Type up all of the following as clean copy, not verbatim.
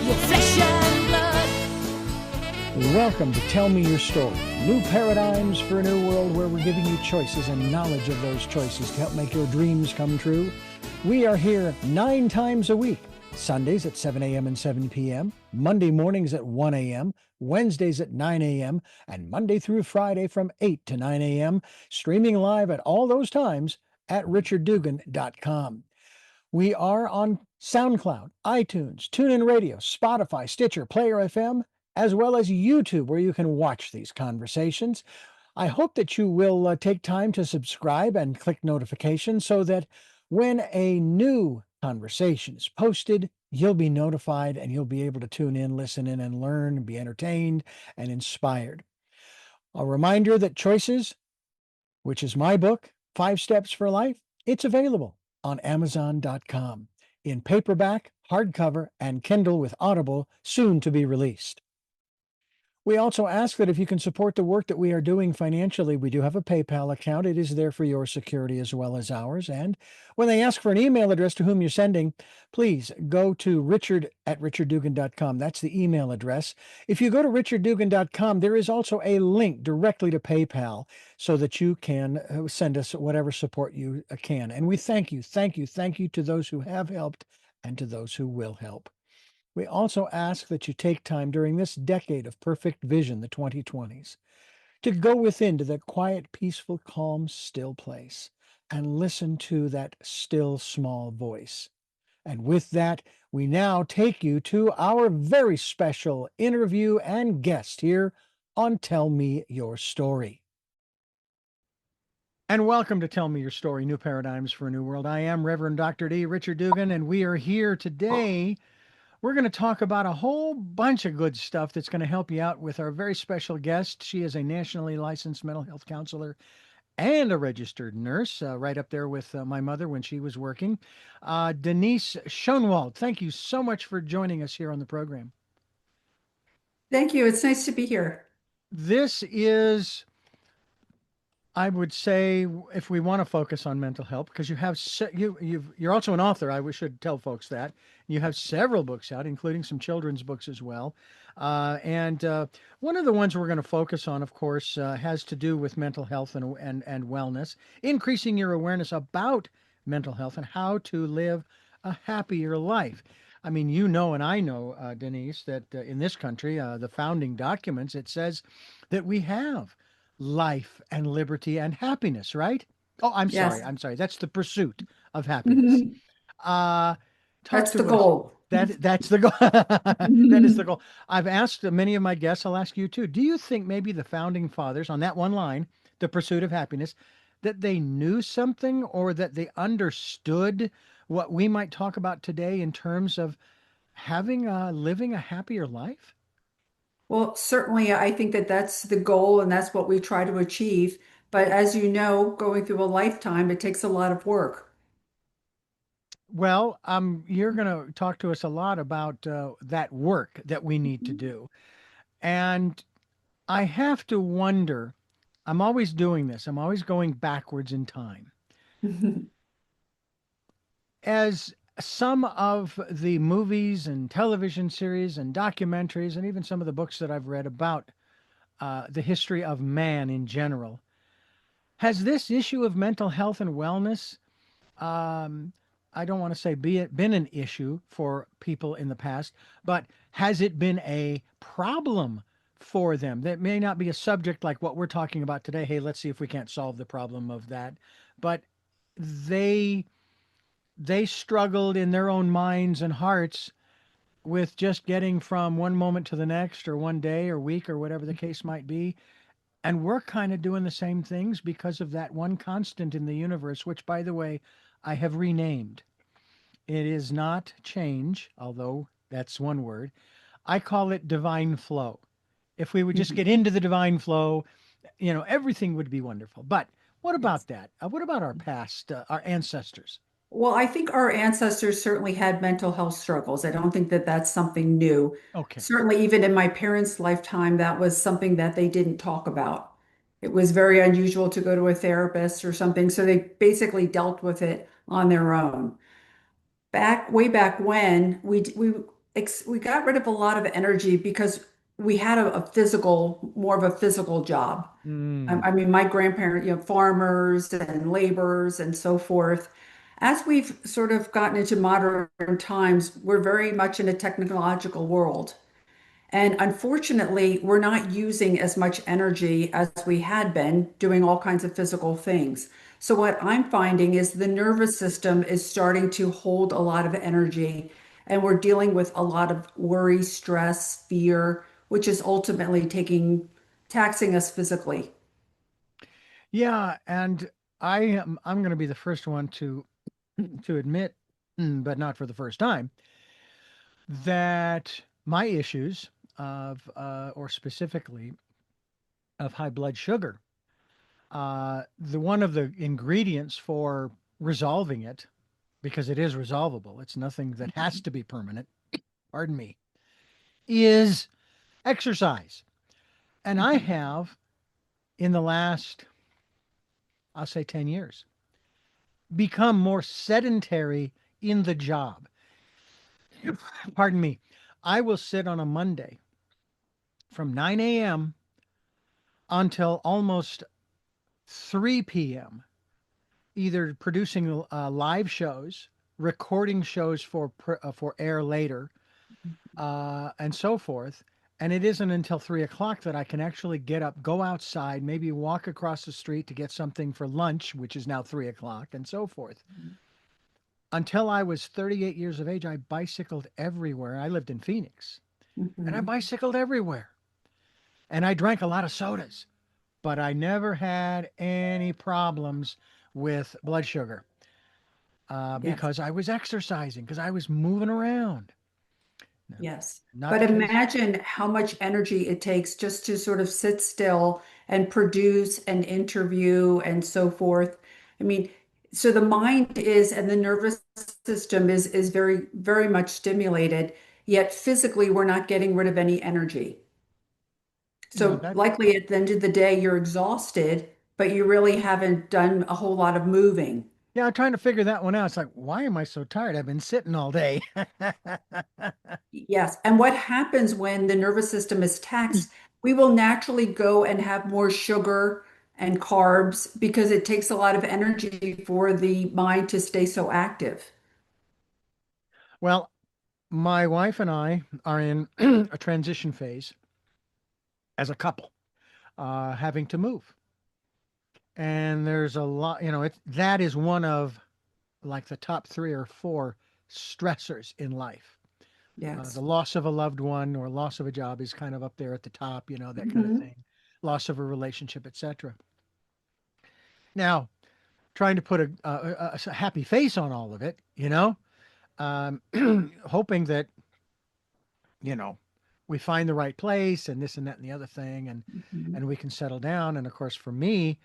your flesh and blood. Welcome to Tell Me Your Story. New paradigms for a new world where we're giving you choices and knowledge of those choices to help make your dreams come true. We are here 9 times a week. Sundays at 7 a.m. and 7 p.m., Monday mornings at 1 a.m., Wednesdays at 9 a.m., and Monday through Friday from 8 to 9 a.m., streaming live at all those times at richarddugan.com. We are on SoundCloud, iTunes, TuneIn Radio, Spotify, Stitcher, Player FM, as well as YouTube, where you can watch these conversations. I hope that you will take time to subscribe and click notifications so that when a new conversation is posted, you'll be notified and you'll be able to tune in, listen in, and learn, and be entertained and inspired. A reminder that Choices, which is my book, 5 Steps for Life, it's available on Amazon.com in paperback, hardcover, and Kindle with Audible, soon to be released. We also ask that if you can support the work that we are doing financially, we do have a PayPal account. It is there for your security as well as ours. And when they ask for an email address to whom you're sending, please go to richard@richarddugan.com. That's the email address. If you go to richarddugan.com, there is also a link directly to PayPal so that you can send us whatever support you can. And we thank you to those who have helped and to those who will help. We also ask that you take time during this decade of perfect vision, the 2020s, to go within to that quiet, peaceful, calm, still place and listen to that still, small voice. And with that, we now take you to our very special interview and guest here on Tell Me Your Story. And welcome to Tell Me Your Story, New Paradigms for a New World. I am Reverend Dr. D. Richard Dugan, and we are here today. We're going to talk about a whole bunch of good stuff that's going to help you out with our very special guest. She is a nationally licensed mental health counselor and a registered nurse, right up there with my mother when she was working. Denise Schonwald, thank you so much for joining us here on the program. Thank you. It's nice to be here. This is, I would say, if we want to focus on mental health, because you have you're also an author. I should tell folks that you have several books out, including some children's books as well. And one of the ones we're going to focus on, of course, has to do with mental health and wellness, increasing your awareness about mental health and how to live a happier life. I mean, you know, and I know, Denise, that in this country, the founding documents, it says that we have life and liberty and happiness, right? Oh, I'm Yes. sorry. That's the pursuit of happiness. Talk That's to the us. goal. That's the goal. That is the goal. I've asked many of my guests, I'll ask you too. Do you think maybe the founding fathers on that one line, the pursuit of happiness, that they knew something or that they understood what we might talk about today in terms of living a happier life? Well, certainly, I think that that's the goal and that's what we try to achieve. But as you know, going through a lifetime, it takes a lot of work. Well, you're going to talk to us a lot about that work that we need to do. And I have to wonder, I'm always doing this, I'm always going backwards in time. As some of the movies and television series and documentaries, and even some of the books that I've read about the history of man in general, has this issue of mental health and wellness, um, I don't want to say been an issue for people in the past, but has it been a problem for them? That may not be a subject like what we're talking about today. Hey, let's see if we can't solve the problem of that. But they they struggled in their own minds and hearts with just getting from one moment to the next or one day or week or whatever the case might be. And we're kind of doing the same things because of that one constant in the universe, which, by the way, I have renamed. It is not change, although that's one word. I call it divine flow. If we would just get into the divine flow, everything would be wonderful. But what Yes. about that? What about our past, our ancestors? Well, I think our ancestors certainly had mental health struggles. I don't think that that's something new. Okay. Certainly, even in my parents' lifetime, that was something that they didn't talk about. It was very unusual to go to a therapist or something, so they basically dealt with it on their own. Way back when we we got rid of a lot of energy because we had a physical, more of a physical job. Mm. I mean, my grandparents, farmers and laborers and so forth. As we've sort of gotten into modern times, we're very much in a technological world. And unfortunately, we're not using as much energy as we had been doing all kinds of physical things. So, what I'm finding is the nervous system is starting to hold a lot of energy, and we're dealing with a lot of worry, stress, fear, which is ultimately taxing us physically. Yeah, and I'm going to be the first one to admit, but not for the first time, that my issues of or specifically of high blood sugar, the one of the ingredients for resolving it, because it is resolvable, it's nothing that has to be permanent, pardon me, is exercise. And I Mhm. have in the last, I'll say 10 years, become more sedentary in the job. Pardon me. I will sit on a Monday from 9 a.m. until almost 3 p.m., either producing live shows, recording shows for air later, and so forth. And it isn't until 3 o'clock that I can actually get up, go outside, maybe walk across the street to get something for lunch, which is now 3 o'clock, and so forth. Until I was 38 years of age, I bicycled everywhere. I lived in Phoenix, and I Mhm. bicycled everywhere. And I drank a lot of sodas, but I never had any problems with blood sugar Yes. because I was exercising, because I was moving around. No, Yes. not But the case. imagine how much energy it takes just to sort of sit still and produce an interview and so forth. I mean, so the mind is and the nervous system is very, very much stimulated, yet physically we're not getting rid of any energy. Yeah, So likely at the end of the day, you're exhausted, but you really haven't done a whole lot of moving. yeah, I'm trying to figure that one out. It's like, why am I so tired? I've been sitting all day. Yes. And what happens when the nervous system is taxed? We will naturally go and have more sugar and carbs because it takes a lot of energy for the mind to stay so active. Well, my wife and I are in a transition phase as a couple, having to move. And there's a lot, that is one of like the top three or four stressors in life. The Yes. loss of a loved one or loss of a job is kind of up there at the top, that kind of Hmm. thing. Loss of a relationship, etc. Now, trying to put a happy face on all of it, um, hoping that, you know, we find the right place and this and that and the other thing, Hmm. and we can settle down. And of course, for me,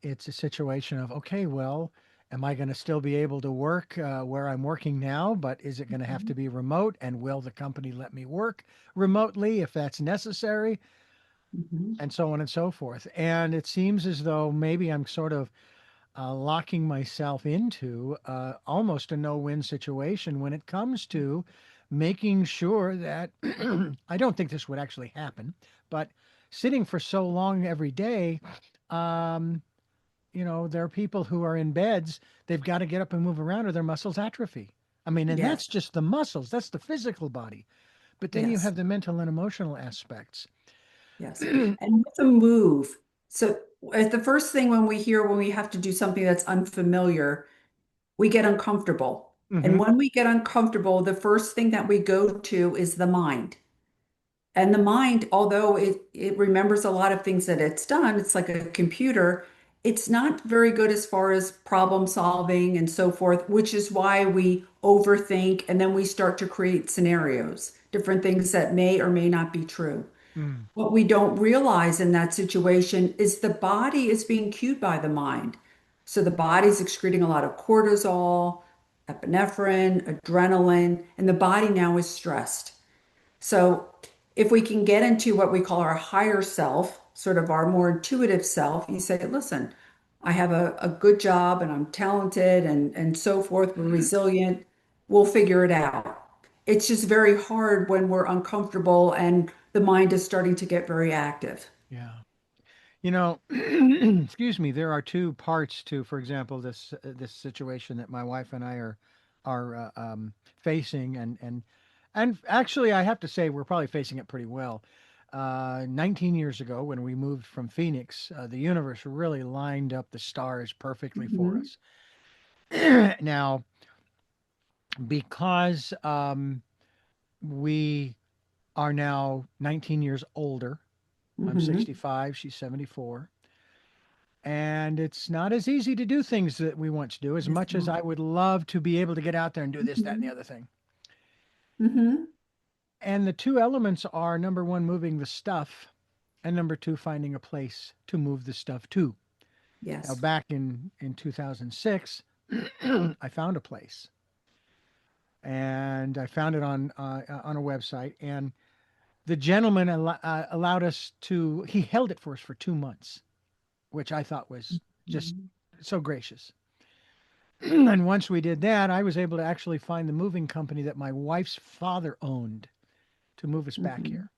it's a situation of, okay, well, am I going to still be able to work where I'm working now? But is it going to have to be remote? And will the company let me work remotely if that's necessary? Hmm. And so on and so forth. And it seems as though maybe I'm sort of locking myself into almost a no-win situation when it comes to making sure that I don't think this would actually happen, but sitting for so long every day, um, there are people who are in beds, they've got to get up and move around or their muscles atrophy. I mean, and that's Yes. just the muscles, that's the physical body. But then you Yes. have the mental and emotional aspects. Yes. And with a move, so the first thing when we have to do something that's unfamiliar, we get uncomfortable. And Hmm. when we get uncomfortable, the first thing that we go to is the mind. And the mind, although it remembers a lot of things that it's done, it's like a computer, it's not very good as far as problem solving and so forth, which is why we overthink and then we start to create scenarios, different things that may or may not be true. Mm. What we don't realize in that situation is the body is being cued by the mind. So the body's excreting a lot of cortisol, epinephrine, adrenaline, and the body now is stressed. So if we can get into what we call our higher self, sort of our more intuitive self, you say, listen, I have a good job and I'm talented and so forth, we're resilient, we'll figure it out. it's just very hard when we're uncomfortable and the mind is starting to get very active. Yeah. You know, excuse me, there are two parts to, for example, this situation that my wife and I are facing, and actually, I have to say we're probably facing it pretty well. 19 years ago, when we moved from Phoenix, the universe really lined up the stars perfectly for Hmm. us. Now, because we are now 19 years older, I'm Hmm. 65, she's 74. And it's not as easy to do things that we want to do as It's much as not. I would love to be able to get out there and do this, that, and the Hmm. other thing. Hmm. And the two elements are number one, moving the stuff, and number two, finding a place to move the stuff to. Now, Yes. back in 2006, I found a place, and I found it on a website, and the gentleman allowed us to. He held it for us for 2 months, which I thought was just Hmm. so gracious. And once we did that, I was able to actually find the moving company that my wife's father owned to move us back Hmm. here.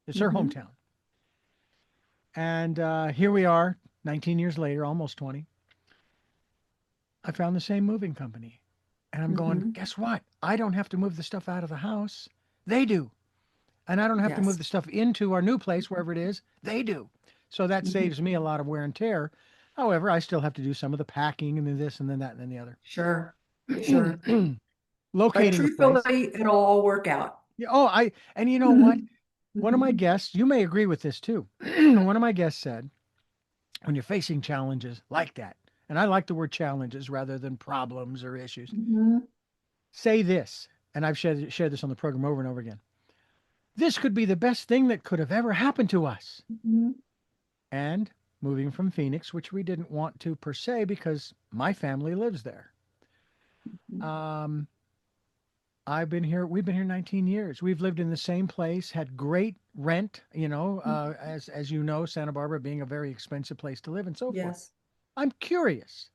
It's her Hmm. hometown. And here we are, 19 years later, almost 20. I found the same moving company. And I'm going, Hmm. guess what? I don't have to move the stuff out of the house. They do. And I don't have to move Yes. the stuff into our new place, wherever it is. They do. So that saves me Hmm. a lot of wear and tear. However, I still have to do some of the packing and then this and then that and then Sure. the Sure. other. But Locating a place. truthfully, it'll all work out. Yeah, oh, and you know what? Hmm. One of my guests, you may agree with this too. One of my guests said, when you're facing challenges like that, and I like the word challenges rather than problems or issues, Hmm. say this, and I've shared this on the program over and over again. This could be the best thing that could have ever happened to us. Hmm. And moving from Phoenix, which we didn't want to per se because my family lives there. Um, we've been here 19 years. We've lived in the same place, had great rent, as you know, Santa Barbara being a very expensive place to live and so forth. Yes. I'm curious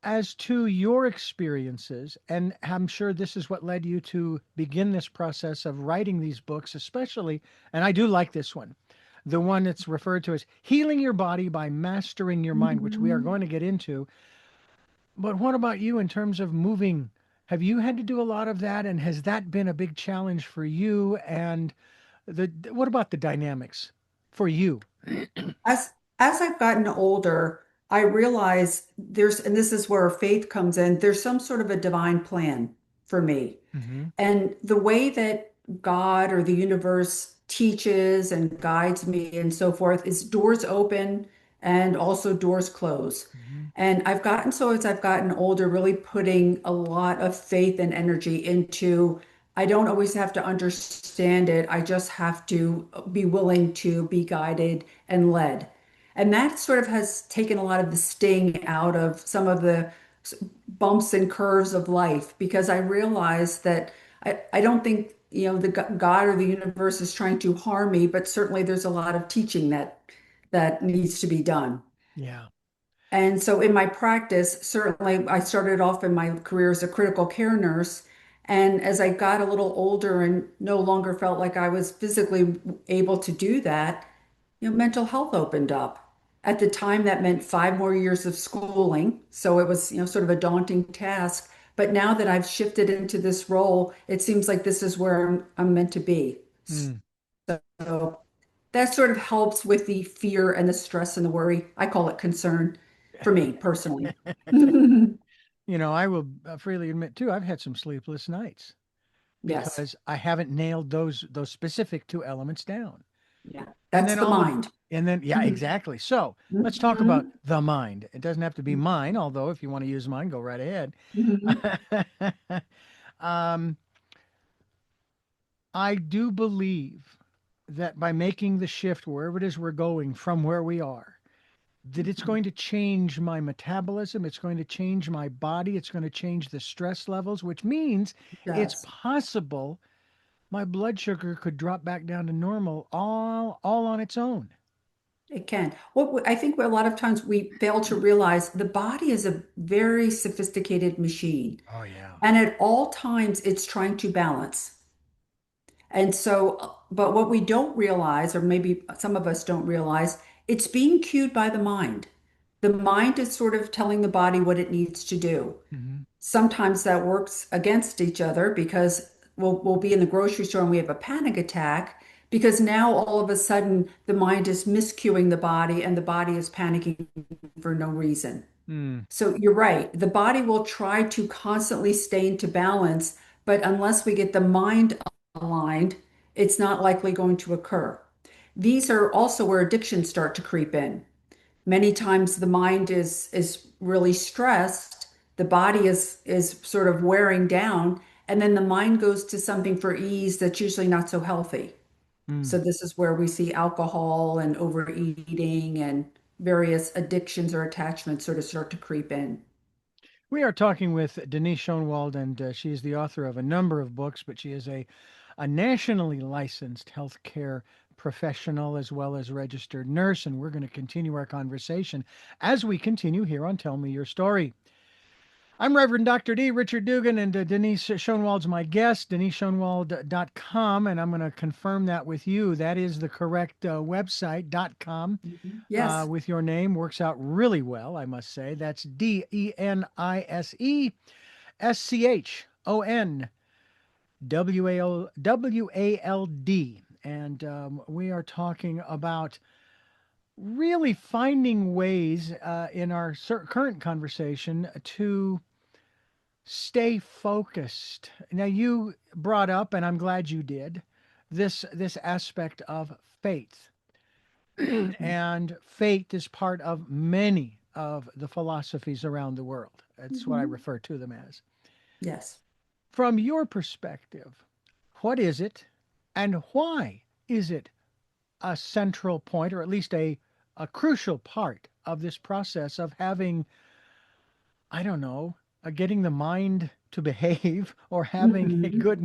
as to your experiences, and I'm sure this is what led you to begin this process of writing these books, especially, and I do like this one, the one that's referred to as Healing Your Body by Mastering Your Mind, which we are Hmm. going to get into. But what about you in terms of moving? Have you had to do a lot of that, and has that been a big challenge for you? And what about the dynamics for you? As as I've gotten older, I realize and this is where faith comes in, there's some sort of a divine plan for me. Mm-hmm. And the way that God or the universe teaches and guides me and so forth is doors open and also doors close. Mm-hmm. And I've gotten so as I've gotten older, really putting a lot of faith and energy into, I don't always have to understand it. I just have to be willing to be guided and led. And that sort of has taken a lot of the sting out of some of the bumps and curves of life because I realized that I don't think, the God or the universe is trying to harm me, but certainly there's a lot of teaching that needs to be done. Yeah. And so in my practice, certainly I started off in my career as a critical care nurse. And as I got a little older and no longer felt like I was physically able to do that, mental health opened up. At the time, that meant 5 more years of schooling. So it was, sort of a daunting task. But now that I've shifted into this role, it seems like this is where I'm meant to be. Mm. So that sort of helps with the fear and the stress and the worry. I call it concern for me personally. I will freely admit too, I've had some sleepless nights Yes. because I haven't nailed those specific two elements down. Yeah. And That's then the all of mind. yeah, exactly. So let's talk about Mhm. the mind. It doesn't have to be mine, although if you want to use mine, go right ahead. Mhm. um, I do believe that by making the shift wherever it is we're going from where we are, that it's going to change my metabolism, it's going to change my body, it's going to change the stress levels, which means it's Yes. possible my blood sugar could drop back down to normal all on its own. It can. I think a lot of times we fail to realize the body is a very sophisticated machine, Oh, yeah. and at all times it's trying to balance. And so, but what we don't realize, or maybe some of us don't realize, it's being cued by the mind. The mind is sort of telling the body what it needs to do. Hmm. Sometimes that works against each other because we'll be in the grocery store and we have a panic attack because now all of a sudden the mind is miscuing the body and the body is panicking for no reason. Mm. So you're right. The body will try to constantly stay into balance, but unless we get the mind aligned, it's not likely going to occur. These are also where addictions start to creep in. Many times the mind is really stressed, the body is sort of wearing down, and then the mind goes to something for ease that's usually not so healthy. Mm. So this is where we see alcohol and overeating and various addictions or attachments sort of start to creep in. We are talking with Denise Schonwald, and she is the author of a number of books, but she is a nationally licensed healthcare professional as well as registered nurse. And we're going to continue our conversation as we continue here on Tell Me Your Story. I'm Reverend Dr. D. Richard Dugan, and Denise Schonwald's my guest, deniseschonwald.com, and I'm going to confirm that with you. That is the correct website.com Mhm. Yes. with your name. Works out really well, I must say. That's DeniseSchonwald. And we are talking about really finding ways in our current conversation to stay focused. Now you brought up, and I'm glad you did, this aspect of faith. And faith is part of many of the philosophies around the world. That's what I Mhm. refer to them as. Yes. From your perspective, what is it and why is it a central point, or at least a crucial part of this process of having, I don't know, getting the mind to behave or having a Mhm. good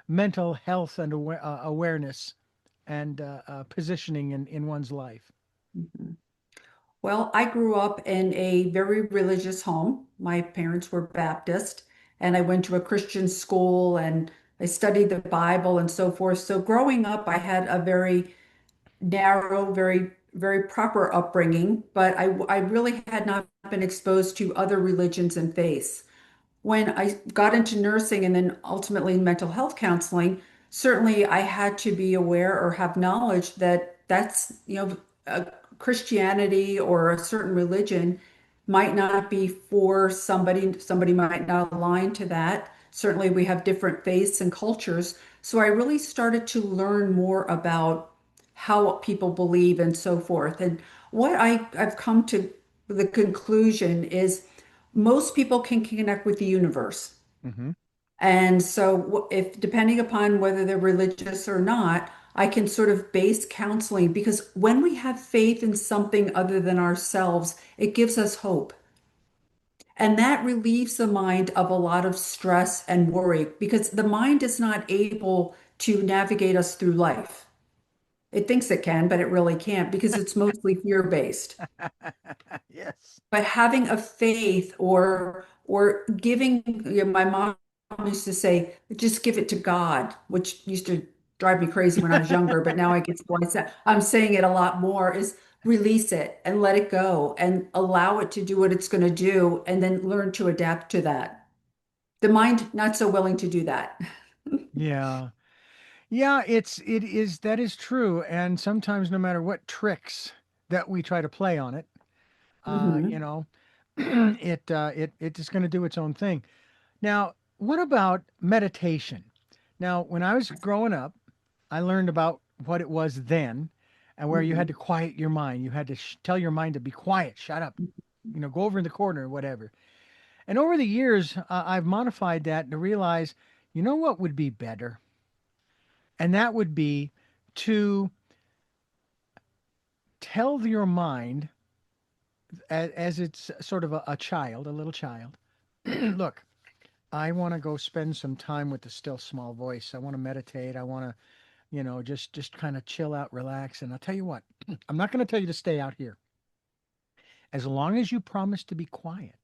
mental health and awareness and positioning in one's life? Mhm. Well, I grew up in a very religious home. My parents were Baptist, and I went to a Christian school and I studied the Bible and so forth. So growing up, I had a very narrow, very proper upbringing, but I really had not been exposed to other religions and faiths. When I got into nursing and then ultimately mental health counseling, certainly I had to be aware or have knowledge that Christianity or a certain religion might not be for somebody. Somebody might not align to that. Certainly we have different faiths and cultures. So I really started to learn more about how people believe and so forth. And I've come to the conclusion is most people can connect with the universe. Hmm. And so, if depending upon whether they're religious or not, I can sort of base counseling because when we have faith in something other than ourselves, it gives us hope. And that relieves the mind of a lot of stress and worry because the mind is not able to navigate us through life. It thinks it can, but it really can't because it's mostly fear-based. Yes. But having a faith or giving, my mom used to say, just give it to God, which used to drive me crazy when I was younger, but now I get to I'm saying it a lot more is release it and let it go and allow it to do what it's going to do and then learn to adapt to that. The mind not so willing to do that. Yeah. Yeah, it is that is true. And sometimes no matter what tricks that we try to play on it, you Hmm. know, it is going to do its own thing. Now, what about meditation? Now, when I was growing up, I learned about what it was then and where you had Hmm. to quiet your mind. You had to tell your mind to be quiet, shut up, go over in the corner or whatever. And over the years, I've modified that to realize, what would be better? And that would be to tell your mind, as it's sort of a child, a little child, look, I want to go spend some time with the still small voice. I want to meditate. I want to just kind of chill out, relax. And I'll tell you what, I'm not going to tell you to stay out here. As long as you promise to be quiet,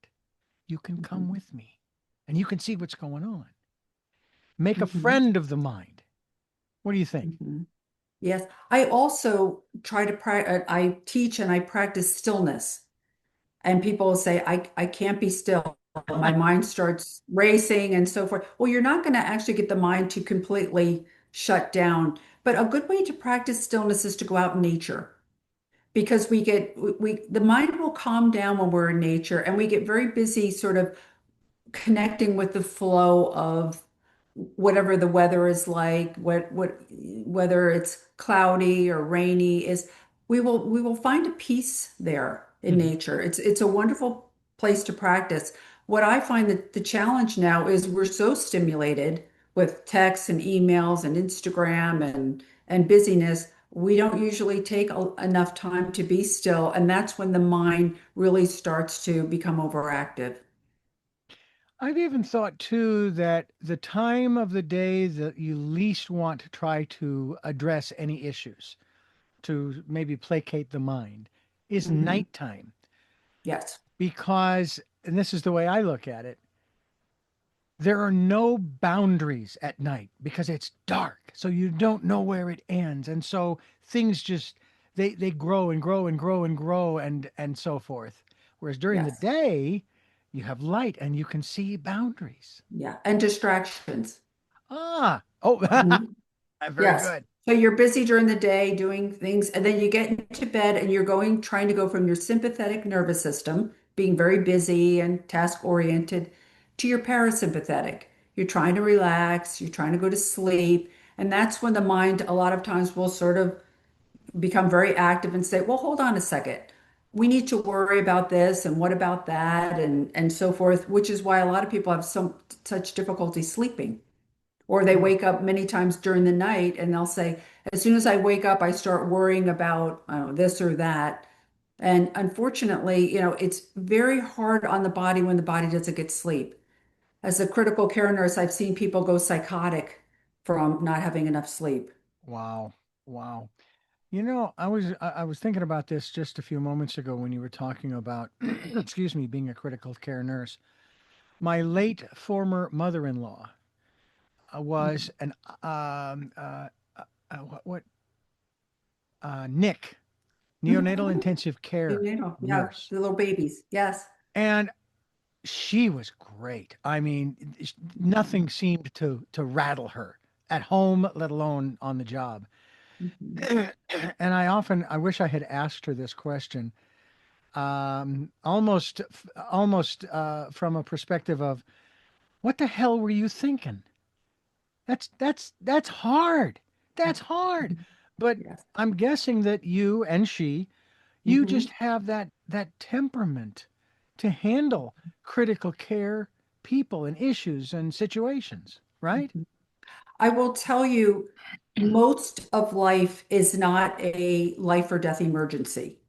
you can come Mhm. with me and you can see what's going on. Make a Mhm. friend of the mind. What do you think? Mhm. Yes. I also try to I teach and I practice stillness. And people will say, I can't be still. My mind starts racing and so forth. Well, you're not going to actually get the mind to completely shut down. But a good way to practice stillness is to go out in nature because the mind will calm down when we're in nature and we get very busy sort of connecting with the flow of whatever the weather is like, whether it's cloudy or rainy is we will find a peace there in Mhm. nature. It's a wonderful place to practice. What I find that the challenge now is we're so stimulated with texts and emails and Instagram and busyness. We don't usually take enough time to be still, and that's when the mind really starts to become overactive. I've even thought too that the time of the day that you least want to try to address any issues, to maybe placate the mind, is Hmm. nighttime. Yes. Because, and this is the way I look at it, there are no boundaries at night because it's dark. So you don't know where it ends. And so things just, they grow and grow and grow and grow and so forth. Whereas during the Yes. day, you have light and you can see boundaries. Yeah. And distractions. Ah, oh, Mhm. very Yes. good. So you're busy during the day doing things, and then you get into bed and trying to go from your sympathetic nervous system, being very busy and task oriented, to your parasympathetic. You're trying to relax, you're trying to go to sleep. And that's when the mind, a lot of times, will sort of become very active and say, well, hold on a second. We need to worry about this and what about that and so forth, which is why a lot of people have such difficulty sleeping. Or they Mm. wake up many times during the night and they'll say, as soon as I wake up, I start worrying about this or that. And unfortunately, it's very hard on the body when the body doesn't get sleep. As a critical care nurse, I've seen people go psychotic from not having enough sleep. Wow. Wow. I was thinking about this just a few moments ago when you were talking about, excuse me, being a critical care nurse. My late former mother-in-law was an what Nick, neonatal Mhm. intensive care Yeah, nurse, the little babies. Yes. and she was great. I mean, Mhm. nothing seemed to rattle her at home, let alone on the job. Mhm. And I wish I had asked her this question, almost from a perspective of, what the hell were you thinking? That's hard. That's hard. Mhm. But Yes. I'm guessing that you and you just Mhm. have that temperament to handle critical care people and issues and situations, right? Mhm. I will tell you, most of life is not a life or death emergency.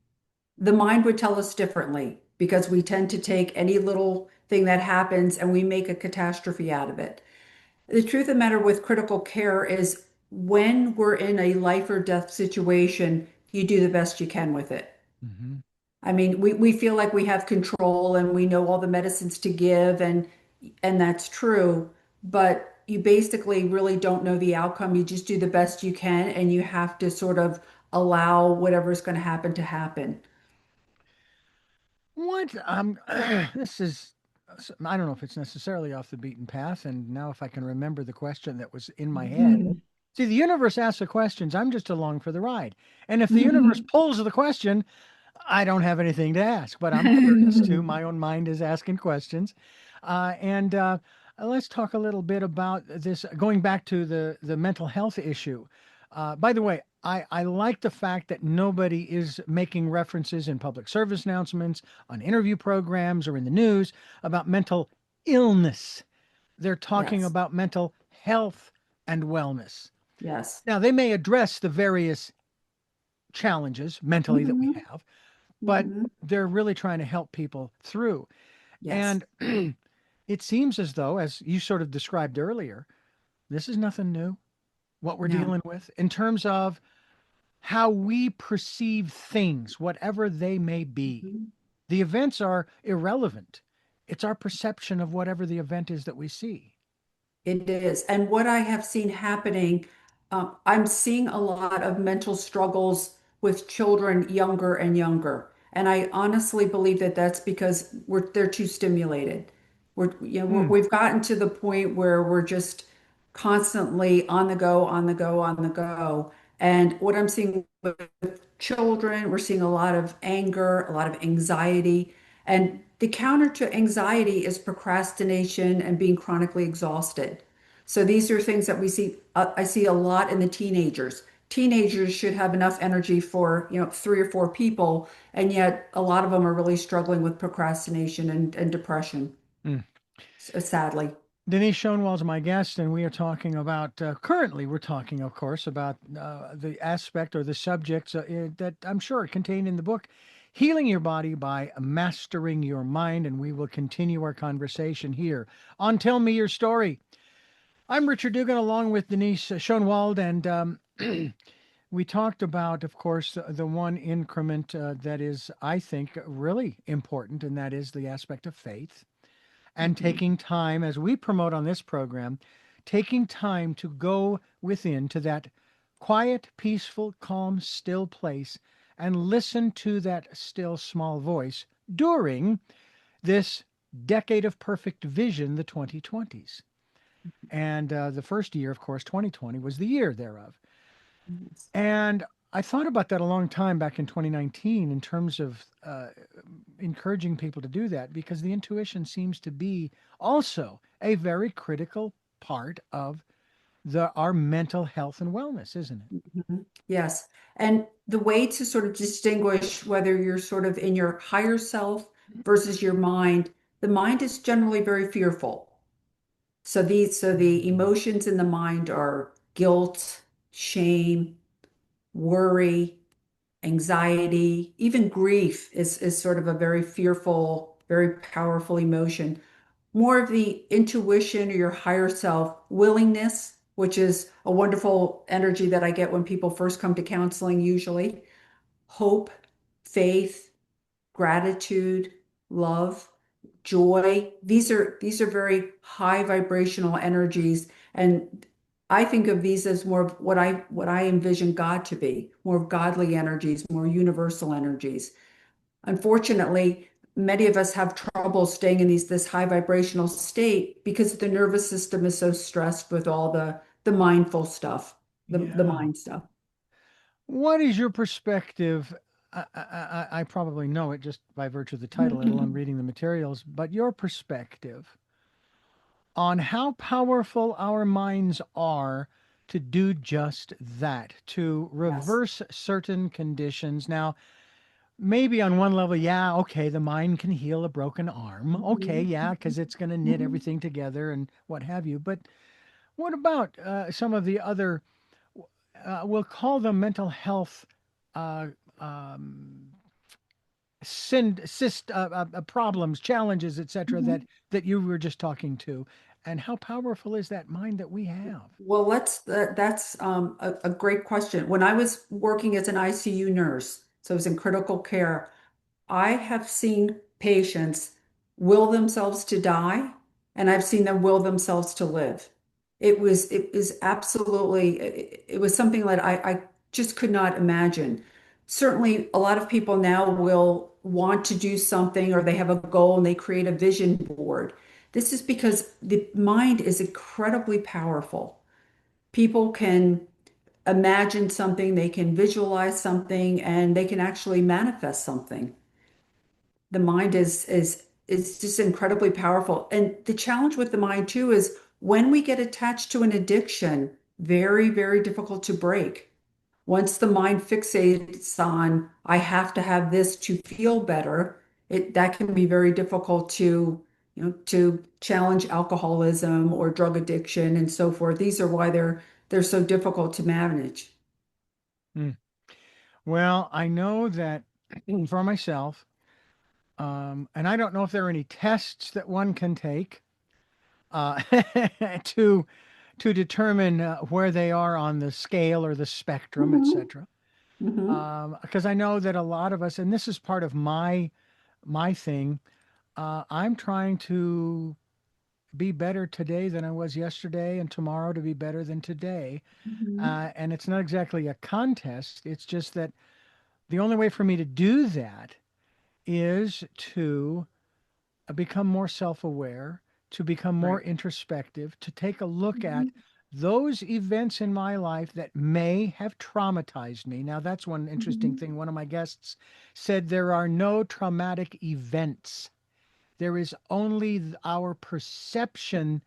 The mind would tell us differently because we tend to take any little thing that happens and we make a catastrophe out of it. The truth of the matter with critical care is when we're in a life or death situation, you do the best you can with it. Hmm. I mean, we feel like we have control and we know all the medicines to give and that's true, but you basically really don't know the outcome. You just do the best you can and you have to sort of allow whatever's going to happen. What? This is, I don't know if it's necessarily off the beaten path. And now, if I can remember the question that was in my head. Mhm. See, the universe asks the questions. I'm just along for the ride. And if the universe pulls the question, I don't have anything to ask, but I'm curious too. My own mind is asking questions. And let's talk a little bit about this, going back to the mental health issue. By the way, I like the fact that nobody is making references in public service announcements, on interview programs, or in the news about mental illness. They're talking Yes, about mental health and wellness. yes. Now, they may address the various challenges mentally that we Hmm. have, but Hmm. they're really trying to help people through. Yes. And it seems as though, as you sort of described earlier, this is nothing new. what we're No. dealing with in terms of how we perceive things, whatever they may be. Mhm. The events are irrelevant. It's our perception of whatever the event is that we see. It is. And what I have seen happening, I'm seeing a lot of mental struggles with children younger and younger. And I honestly believe that that's because they're too stimulated. Mm, We've gotten to the point where we're just constantly on the go, on the go, on the go. And what I'm seeing with children, we're seeing a lot of anger, a lot of anxiety. And the counter to anxiety is procrastination and being chronically exhausted. So these are things that we see, I see a lot in the teenagers. Teenagers should have enough energy for, three or four people, and yet a lot of them are really struggling with procrastination and depression, mm. sadly. Denise Schonwald is my guest, and we are talking about, currently, we're talking, of course, about the aspect or the subjects that I'm sure are contained in the book, Healing Your Body by Mastering Your Mind. And we will continue our conversation here on Tell Me Your Story. I'm Richard Dugan along with Denise Schonwald, and we talked about, of course, the one increment that is, I think, really important, and that is the aspect of faith and Mhm. taking time, as we promote on this program, taking time to go within to that quiet, peaceful, calm, still place and listen to that still small voice during this decade of perfect vision, the 2020s. And the first year, of course, 2020 was the year thereof. Yes. And I thought about that a long time back in 2019 in terms of encouraging people to do that because the intuition seems to be also a very critical part of our mental health and wellness, isn't it? Mhm. Yes. And the way to sort of distinguish whether you're sort of in your higher self versus your mind, the mind is generally very fearful. So the emotions in the mind are guilt, shame, worry, anxiety, even grief is sort of a very fearful, very powerful emotion. More of the intuition or your higher self, willingness, which is a wonderful energy that I get when people first come to counseling, usually, hope, faith, gratitude, love, joy. These are very high vibrational energies, and I think of these as more of what I envision God to be, more godly energies, more universal energies. Unfortunately, many of us have trouble staying in this high vibrational state because the nervous system is so stressed with all the mindful stuff, the Yeah. mind stuff. What is your perspective? I probably know it just by virtue of the title, let alone reading the materials, but your perspective on how powerful our minds are to do just that, to Yes. reverse certain conditions. Now, maybe on one level, yeah, okay, the mind can heal a broken arm. Okay, Mhm. yeah, because it's going to knit Mhm. everything together and what have you. But what about some of the other, we'll call them mental health uh, um, problems, challenges, etc., Mhm. that you were just talking to, and how powerful is that mind that we have? Well, that's a great question. When I was working as an ICU nurse, so I was in critical care, I have seen patients will themselves to die, and I've seen them will themselves to live. It was absolutely it was something that I just could not imagine. Certainly, a lot of people now will want to do something or they have a goal and they create a vision board. This is because the mind is incredibly powerful. People can imagine something, they can visualize something, and they can actually manifest something. The mind is just incredibly powerful. And the challenge with the mind too is when we get attached to an addiction, very, very difficult to break. Once the mind fixates on, I have to have this to feel better, that can be very difficult to challenge alcoholism or drug addiction and so forth. These are why they're so difficult to manage. Mm. Well, I know that for myself, and I don't know if there are any tests that one can take uh, to to determine where they are on the scale or the spectrum, Hmm. etc. Hmm. Because I know that a lot of us, and this is part of my thing, I'm trying to be better today than I was yesterday, and tomorrow to be better than today. Hmm. And it's not exactly a contest. It's just that the only way for me to do that is to become more self aware, to become more Right. introspective, to take a look Hmm. at those events in my life that may have traumatized me. Now, that's one interesting Hmm. thing. One of my guests said there are no traumatic events, there is only our perception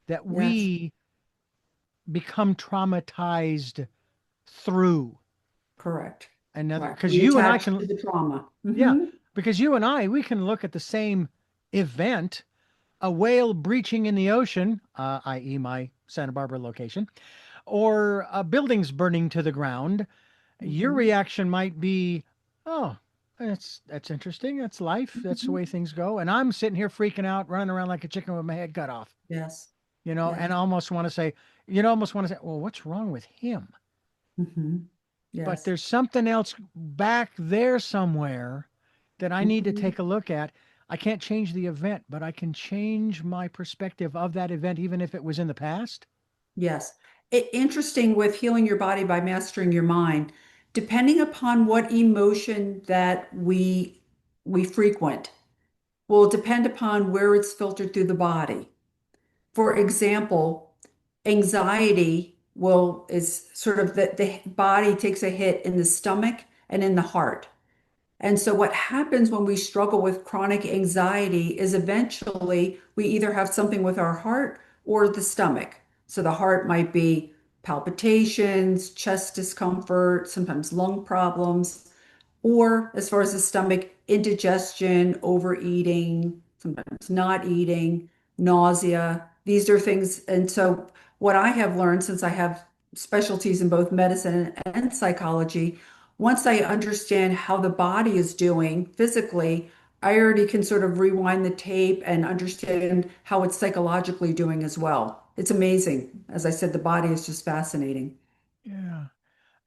that Yes, we become traumatized through correct. another. Correct. Because We you and I attach to can, the trauma. yeah, Hmm. because you and I, we can look at the same event, a whale breaching in the ocean, i.e., my Santa Barbara location, or buildings burning to the ground. Your Hmm. reaction might be, "Oh, that's interesting. That's life. That's the Hmm. way things go." And I'm sitting here freaking out, running around like a chicken with my head cut off, Yes. and Yes. I almost want to say, almost want to say, "Well, what's wrong with him?" Hmm. But Yes. there's something else back there somewhere that I need to Hmm. take a look at. I can't change the event, but I can change my perspective of that event, even if it was in the past. Yes. Interesting with healing your body by mastering your mind. Depending upon what emotion that we frequent will depend upon where it's filtered through the body. For example, anxiety will is sort of the body takes a hit in the stomach and in the heart. And so what happens when we struggle with chronic anxiety is eventually we either have something with our heart or the stomach. So the heart might be palpitations, chest discomfort, sometimes lung problems, or as far as the stomach, indigestion, overeating, sometimes not eating, nausea. These are things. And so what I have learned since I have specialties in both medicine and psychology, once I understand how the body is doing physically, I already can sort of rewind the tape and understand how it's psychologically doing as well. It's amazing. As I said, the body is just fascinating. Yeah.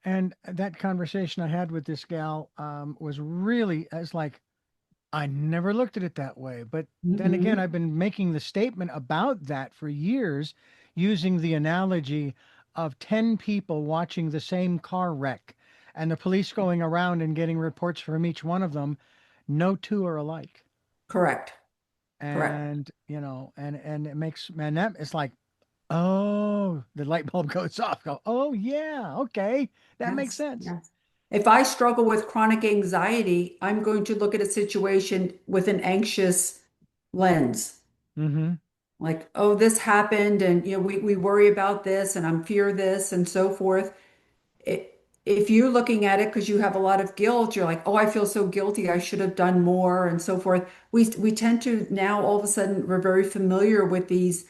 And that conversation I had with this gal was really, it's like, I never looked at it that way. But then again, Hmm. I've been making the statement about that for years, using the analogy of 10 people watching the same car wreck and the police going around and getting reports from each one of them. No two are alike. Correct. Correct. And, and it makes, man, that it's like, oh, the light bulb goes off. Go, oh, yeah, okay. That makes Yes. sense. Yes. If I struggle with chronic anxiety, I'm going to look at a situation with an anxious lens. Mm-hmm. Like, oh, this happened, and we worry about this, and I'm fear this, and so forth. If you're looking at it because you have a lot of guilt, you're like, oh, I feel so guilty, I should have done more, and so forth. We tend to now all of a sudden we're very familiar with the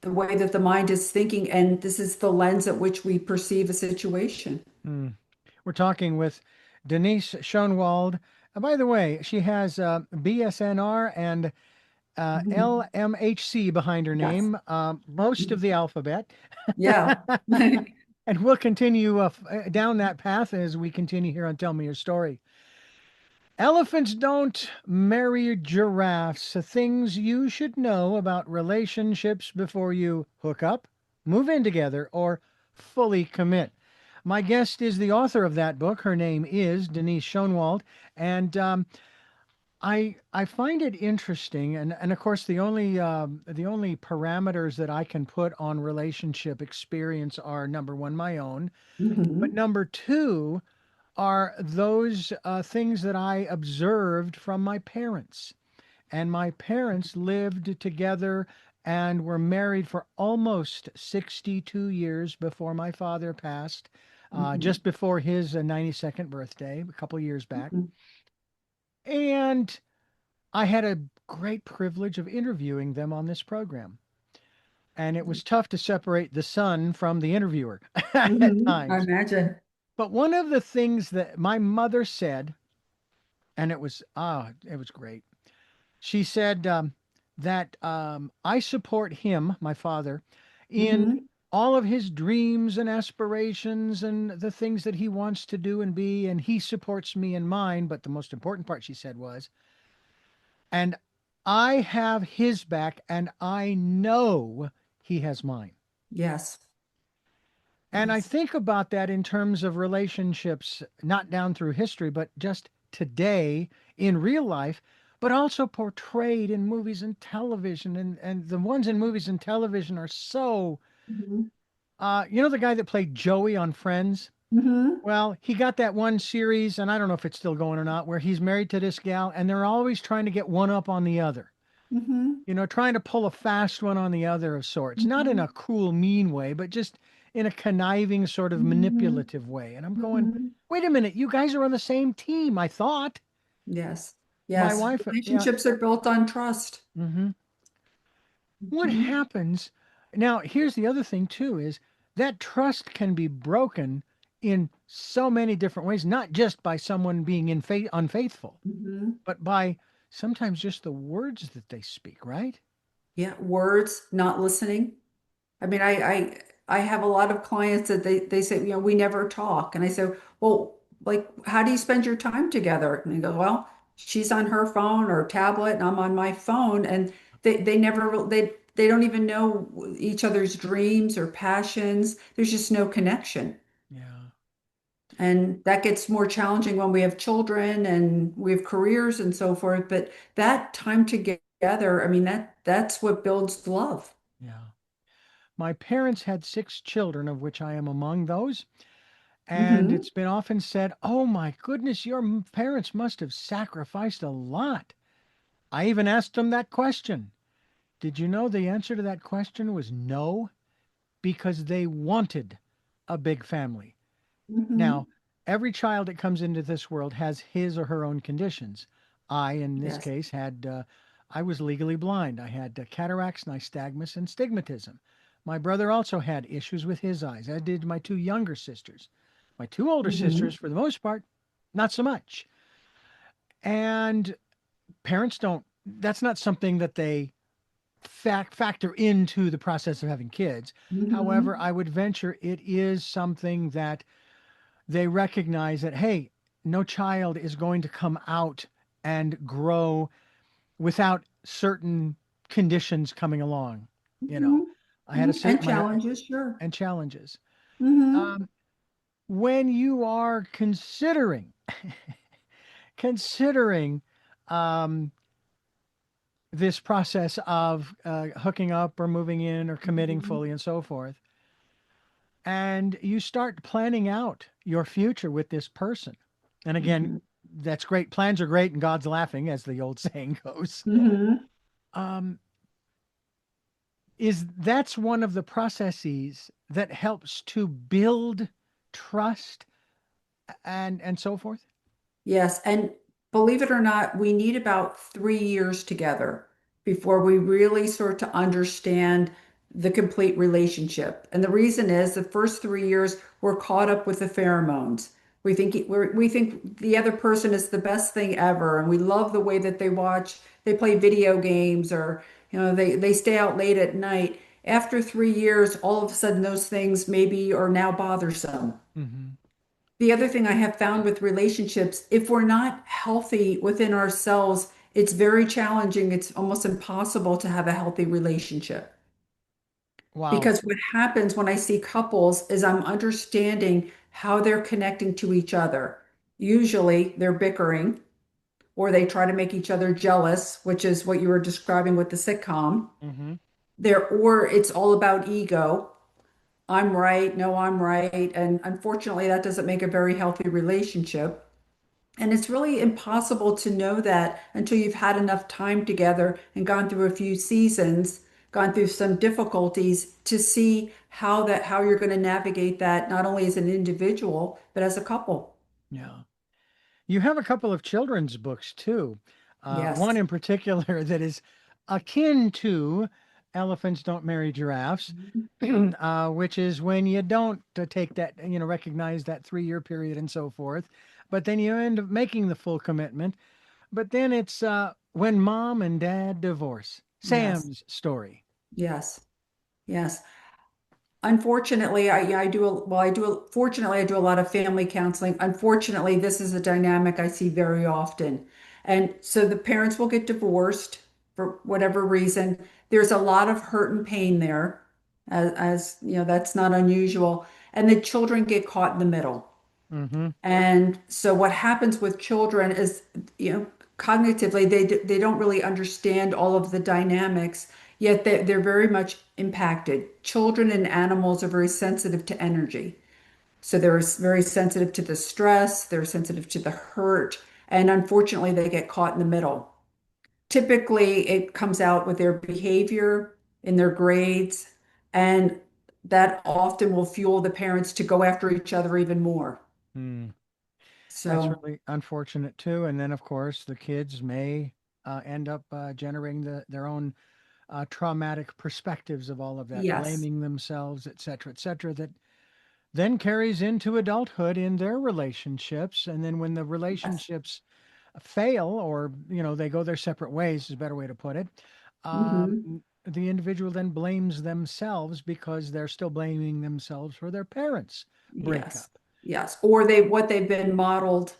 way that the mind is thinking, and this is the lens at which we perceive a situation. Mm. We're talking with Denise Schonwald. By the way, she has BSNR and Mhm. LMHC behind her Yes. name, most of the alphabet. Yeah. And we'll continue down that path as we continue here on Tell Me Your Story. Elephants don't marry giraffes. Things you should know about relationships before you hook up, move in together, or fully commit. My guest is the author of that book. Her name is Denise Schonwald, and I find it interesting. And of course, the only parameters that I can put on relationship experience are number one, my own, but Mhm. number two are those things that I observed from my parents. And my parents lived together and were married for almost 62 years before my father passed, Mhm. just before his 92nd birthday, a couple years back. Mhm. And I had a great privilege of interviewing them on this program. And it was tough to separate the son from the interviewer at I times. imagine. But one of the things that my mother said, and it was great. She said that I support him, my father, in Mhm. all of his dreams and aspirations and the things that he wants to do and be, and he supports me in mine. But the most important part, she said, was, and I have his back, and I know he has mine. Yes. And I Yes. think about that in terms of relationships, not down through history, but just today in real life, but also portrayed in movies and television. And the ones in movies and television are so, Hmm. you know, the guy that played Joey on Friends? Hmm. Well, he got that one series, and I don't know if it's still going or not, where he's married to this gal, and they're always trying to get one up on the other. Hmm. You know, trying to pull a fast one on the other of sorts, not in Hmm. a cruel, mean way, but just in a conniving, sort of Hmm. manipulative way. And I'm going, Hmm. wait a minute, you guys are on the same team, I thought. Yes. My Yes. wife, yeah. Relationships are built on trust. Hmm. What Hmm. happens? Now, here's the other thing, too, is that trust can be broken in so many different ways, not just by someone being unfaithful, Hmm. but by sometimes just the words that they speak, right? Yeah. Words, not listening. I mean, I have a lot of clients that they say, we never talk. And I say, well, like, how do you spend your time together? And they go, well, she's on her phone or tablet and I'm on my phone. And they never, they don't even know each other's dreams or passions. There's just no connection. Yeah. And that gets more challenging when we have children and we have careers and so forth. But that time together, I mean, that's what builds love. Yeah. My parents had 6 children, of which I am among those. And Hmm. it's been often said, oh my goodness, your parents must have sacrificed a lot. I even asked them that question. Did you know the answer to that question was no? Because they wanted a big family. Hmm. Now, every child that comes into this world has his or her own conditions. I, in this Yes. case, I was legally blind. I had cataracts, nystagmus, and stigmatism. My brother also had issues with his eyes, as did my 2 younger sisters. My 2 older sisters, Hmm. for the most part, not so much. And parents don't, that's not something that they factor into the process of having kids. However, Hmm. I would venture it is something that they recognize that, hey, no child is going to come out and grow without certain conditions coming along. You Hmm. know, I had a Hmm. si- And my challenges, sure. and challenges. Hmm. Um, when you are considering um, this process of hooking up or moving in or committing Hmm. fully and so forth, and you start planning out your future with this person. And again, Hmm. that's great. Plans are great and God's laughing, as the old saying goes. Hmm. Um, is that's one of the processes that helps to build trust and so forth. Yes, and believe it or not, we need about 3 years together before we really start to understand the complete relationship. And the reason is the first 3 years we're caught up with the pheromones. We think the other person is the best thing ever, and we love the way that they play video games, or they stay out late at night. After 3 years, all of a sudden those things maybe are now bothersome. Hmm. The other thing I have found with relationships, if we're not healthy within ourselves, it's very challenging. It's almost impossible to have a healthy relationship. Wow. Because what happens when I see couples is I'm understanding how they're connecting to each other. Usually they're bickering or they try to make each other jealous, which is what you were describing with the sitcom. Hmm. Or it's all about ego. I'm right, no, I'm right. And unfortunately, that doesn't make a very healthy relationship. And it's really impossible to know that until you've had enough time together and gone through a few seasons, gone through some difficulties to see how you're going to navigate that not only as an individual, but as a couple. Yeah. You have a couple of children's books too. One Yes. in particular that is akin to Elephants Don't Marry Giraffes, which is when you don't take that, recognize that 3 year period and so forth, but then you end up making the full commitment. But then it's when mom and dad divorce. Yes. Sam's story. Yes. Yes. Unfortunately, I do, well, fortunately, I do a lot of family counseling. Unfortunately, this is a dynamic I see very often. And so the parents will get divorced for whatever reason. There's a lot of hurt and pain there, you know, that's not unusual. And the children get caught in the middle. Mm-hmm. And so what happens with children is, you know, cognitively, they don't really understand all of the dynamics, yet they're very much impacted. Children and animals are very sensitive to energy. So they're very sensitive to the stress, they're sensitive to the hurt, and unfortunately, they get caught in the middle. Typically, it comes out with their behavior, in their grades, and that often will fuel the parents to go after each other even more. Mm. That's So, really unfortunate too. And then, of course, the kids may end up generating their own traumatic perspectives of all of that, yes. blaming themselves, et cetera, that then carries into adulthood in their relationships. And then when the Yes. relationships fail, or they go their separate ways, is a better way to put it. Um, Hmm. the individual then blames themselves because they're still blaming themselves for their parents' Yes. breakup. Yes. Or what they've been modeled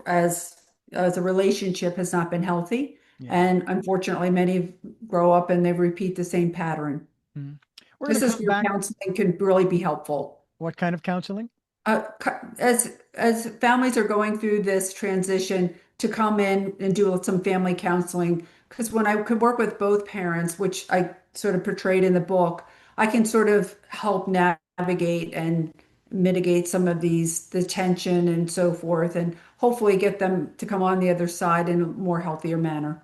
as a relationship has not been healthy. Yeah. And unfortunately, many grow up and they repeat the same pattern. Mhm. We're going This to is come where back. counseling can really be helpful. What kind of counseling? As families are going through this transition to come in and do some family counseling, because when I could work with both parents, which I sort of portrayed in the book, I can sort of help navigate and mitigate some of the tension and so forth, and hopefully get them to come on the other side in a more healthier manner.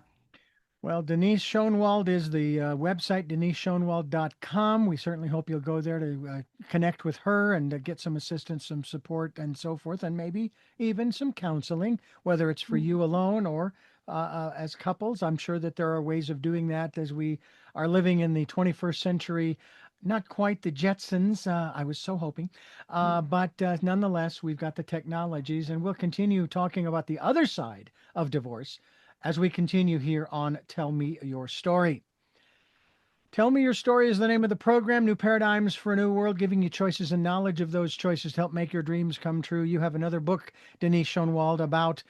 Well, Denise Schonwald is the website, deniseschonwald.com. We certainly hope you'll go there to connect with her and get some assistance, some support, and so forth, and maybe even some counseling, whether it's for you alone or as couples. I'm sure that there are ways of doing that as we are living in the 21st century. Not quite the Jetsons, I was so hoping. But nonetheless, we've got the technologies, and we'll continue talking about the other side of divorce as we continue here on Tell Me Your Story. Tell Me Your Story is the name of the program. New paradigms for a new world, giving you choices and knowledge of those choices to help make your dreams come true. You have another book, Denise Schonwald, about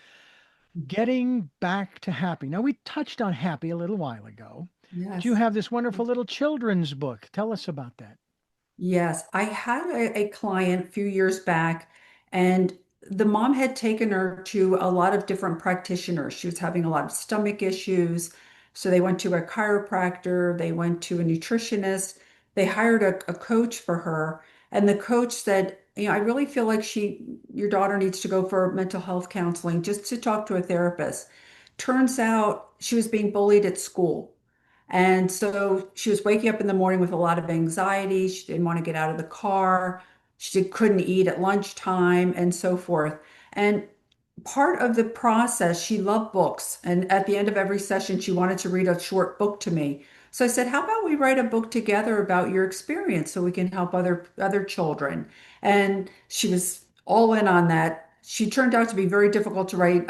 getting back to happy. Now, we touched on happy a little while ago, but you Yes. have this wonderful little children's book. Tell us about that. Yes, I had a client a few years back, and the mom had taken her to a lot of different practitioners. She was having a lot of stomach issues. So they went to a chiropractor, they went to a nutritionist, they hired a coach for her. And the coach said, you know, I really feel like your daughter needs to go for mental health counseling just to talk to a therapist. Turns out she was being bullied at school. And so she was waking up in the morning with a lot of anxiety. She didn't want to get out of the car. Couldn't eat at lunchtime and so forth. And part of the process, she loved books. And at the end of every session, she wanted to read a short book to me. So I said, how about we write a book together about your experience so we can help other children? And she was all in on that. She turned out to be very difficult to write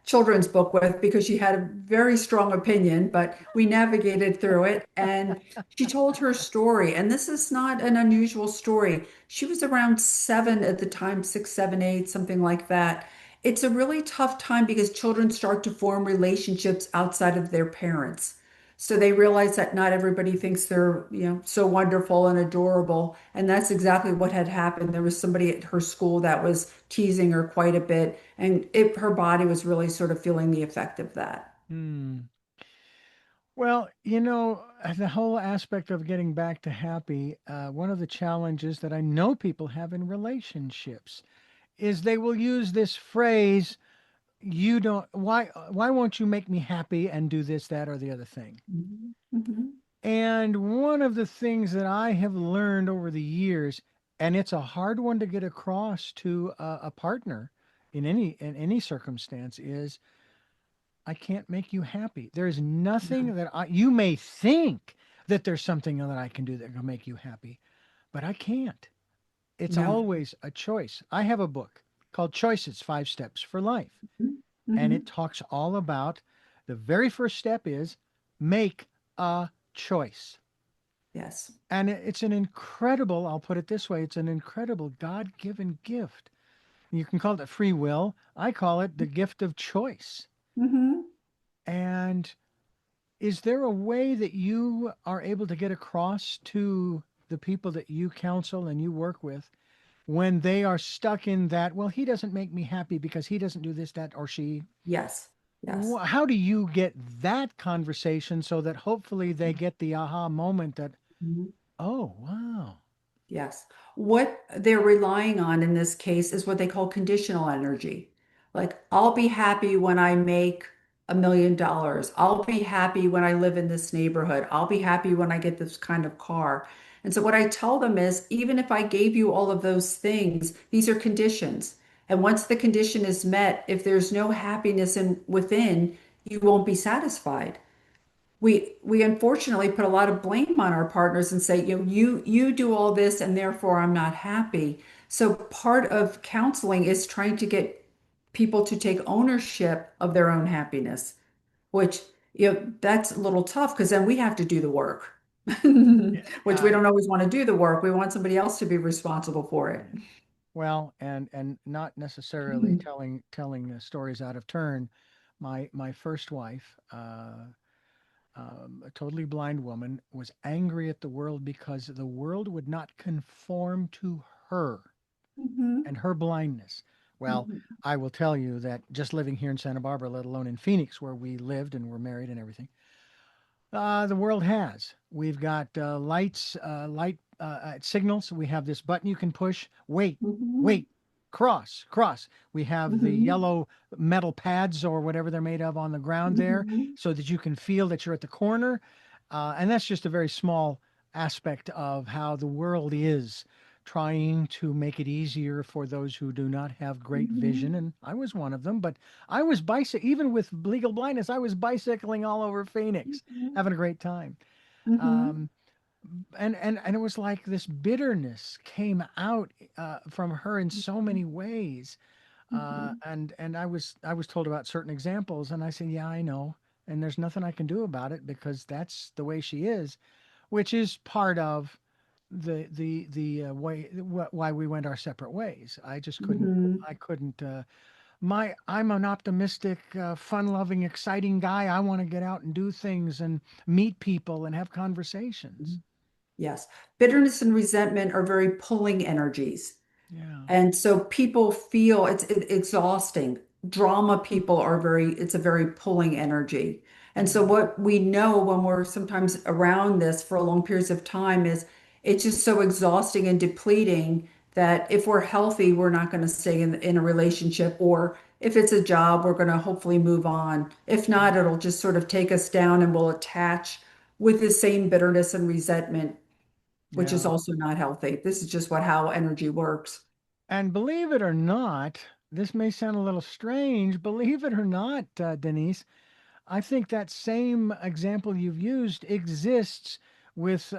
children's book with because she had a very strong opinion, but we navigated through it. And she told her story. And this is not an unusual story. She was around 7 at the time, 6, 7, 8, something like that. It's a really tough time because children start to form relationships outside of their parents. So they realize that not everybody thinks they're, you know, so wonderful and adorable. And that's exactly what had happened. There was somebody at her school that was teasing her quite a bit, and her body was really sort of feeling the effect of that. Hmm. Well, the whole aspect of getting back to happy, one of the challenges that I know people have in relationships is they will use this phrase, you don't, why won't you make me happy and do this, that, or the other thing? Mhm. Mhm. And one of the things that I have learned over the years, and it's a hard one to get across to a partner in any circumstance, is I can't make you happy. There's nothing that you may think that there's something that I can do that can make you happy, but I can't. It's No. always a choice. I have a book called Choices, 5 Steps for Life, and it Mhm. talks all about the very first step is make a choice. Yes. And it's an incredible, I'll put it this way, it's an incredible God-given gift. You can call it free will. I call it the gift of choice. Hmm. And is there a way that you are able to get across to the people that you counsel and you work with when they are stuck in that, well, he doesn't make me happy because he doesn't do this, that, or she? Yes. Yes. How do you get that conversation so that hopefully they get the aha moment that, Mhm. oh, wow. Yes. What they're relying on in this case is what they call conditional energy. Like, I'll be happy when I make $1 million. I'll be happy when I live in this neighborhood. I'll be happy when I get this kind of car. And so, what I tell them is, even if I gave you all of those things, these are conditions. And once the condition is met, if there's no happiness within, you won't be satisfied. We unfortunately put a lot of blame on our partners and say, you do all this and therefore I'm not happy. So part of counseling is trying to get people to take ownership of their own happiness, which that's a little tough because then we have to do the work, Yeah, which we don't always want to do the work. We want somebody else to be responsible for it. well, and not necessarily Mhm. telling stories out of turn. My first wife, a totally blind woman, was angry at the world because the world would not conform to her Mhm. and her blindness. Well, Mhm. I will tell you that just living here in Santa Barbara, let alone in Phoenix, where we lived and were married and everything, the world has. We've got light signals. We have this button you can push. Wait, Mhm. wait, cross, cross. We have the Mhm. yellow metal pads or whatever they're made of on the ground there, Mhm. so that you can feel that you're at the corner. And that's just a very small aspect of how the world is trying to make it easier for those who do not have great vision. Mhm. And I was one of them, but I was even with legal blindness, I was bicycling all over Phoenix, Mhm. having a great time. Mhm. Um, and it was like this bitterness came out from her in so many ways. Mhm. And I was told about certain examples, and I said, yeah, I know, and there's nothing I can do about it because that's the way she is, which is part of the way why we went our separate ways. I just couldn't. Mhm. I couldn't. I'm an optimistic, fun-loving, exciting guy. I want to get out and do things and meet people and have conversations. Yes. Bitterness and resentment are very pulling energies. Yeah. And so people feel it's exhausting. Drama people are it's a very pulling energy. And so Yeah. what we know when we're sometimes around this for long periods of time is it's just so exhausting and depleting that if we're healthy, we're not going to stay in a relationship, or if it's a job, we're going to hopefully move on. If not, it'll just sort of take us down and we'll attach with the same bitterness and resentment, which is Yeah. also not healthy. This is just how energy works. And believe it or not, this may sound a little strange. Believe it or not, Denise, I think that same example you've used exists with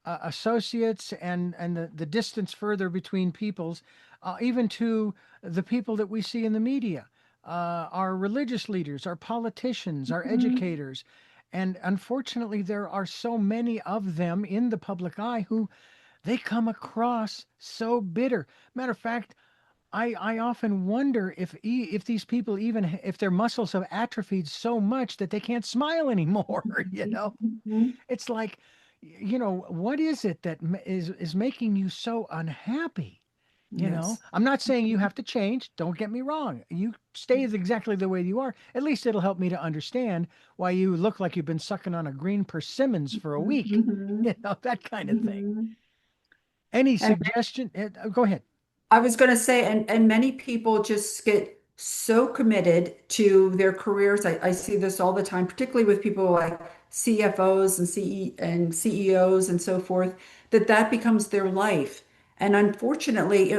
associates and the distance further between peoples, even to the people that we see in the media, our religious leaders, our politicians, our Mhm. educators. And unfortunately, there are so many of them in the public eye who they come across so bitter. Matter of fact, I often wonder if these people, even if their muscles have atrophied so much that they can't smile anymore. Mhm. It's like, what is it that is making you so unhappy? Yes. I'm not saying you have to change. Don't get me wrong. You stay exactly the way you are. At least it'll help me to understand why you look like you've been sucking on a green persimmons for a week. Mhm. That kind of thing. Mhm. Any And suggestion? Go ahead. I was going to say, and many people just get so committed to their careers. I see this all the time, particularly with people like CFOs and CEOs and so forth, that becomes their life. And unfortunately,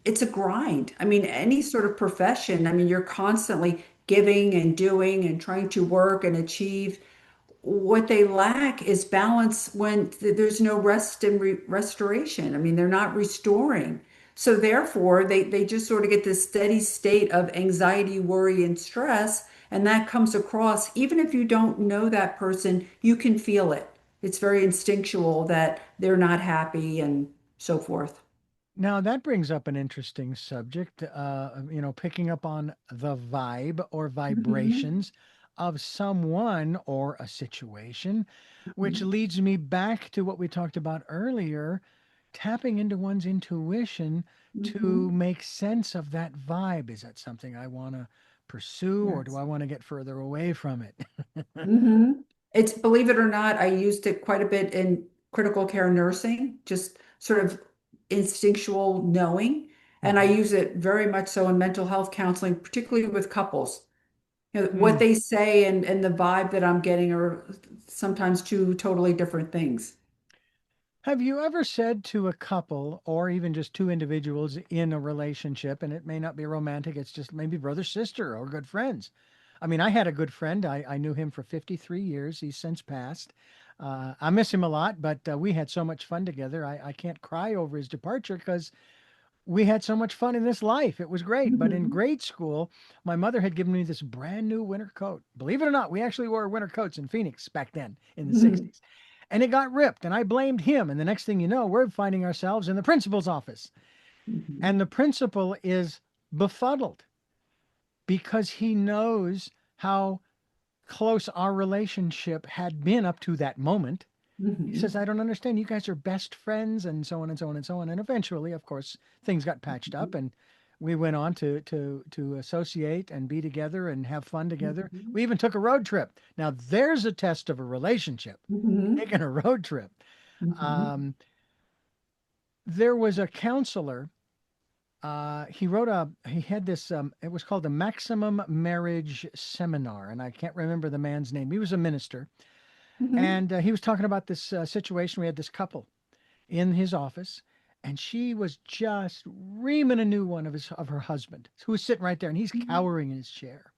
it's a grind. I mean, any sort of profession, I mean, you're constantly giving and doing and trying to work and achieve. What they lack is balance when there's no rest and restoration. I mean, they're not restoring. So therefore, they just sort of get this steady state of anxiety, worry, and stress. And that comes across, even if you don't know that person, you can feel it. It's very instinctual that they're not happy and so forth. Now that brings up an interesting subject, picking up on the vibe or Hmm. vibrations of someone or a situation, which leads me back to what we talked about earlier, tapping into one's intuition to Hmm. make sense of that vibe. Is that something I want to pursue or do Yes. I want to get further away from it? Hmm. It's, believe it or not, I used it quite a bit in critical care nursing, just sort of instinctual knowing. And I Mhm. use it very much so in mental health counseling, particularly with couples. You know, what Mm. they say and the vibe that I'm getting are sometimes two totally different things. Have you ever said to a couple or even just two individuals in a relationship, and it may not be romantic, it's just maybe brother, sister, or good friends? I mean, I had a good friend. I knew him for 53 years. He's since passed. I miss him a lot, but we had so much fun together. I can't cry over his departure because we had so much fun in this life. It was great. But in Hmm. grade school, my mother had given me this brand new winter coat. Believe it or not, we actually wore winter coats in Phoenix back then in the Hmm. 60s. And it got ripped, and I blamed him. And the next thing you know, we're finding ourselves in the principal's office. Hmm. And the principal is befuddled because he knows how close our relationship had been up to that moment. He says, Hmm. I don't understand. You guys are best friends, and so on and so on and so on. And eventually, of course, things got patched up, and we went on to associate and be together and have fun together. Hmm. We even took a road trip. Now, there's a test of a relationship. Hmm. Taking a road trip. Hmm. Um, there was a counselor. He had this. It was called the Maximum Marriage Seminar, and I can't remember the man's name. He was a minister, Hmm. and he was talking about this situation. We had this couple in his office, and she was just reaming a new one of her husband, who was sitting right there, and he's cowering in his chair.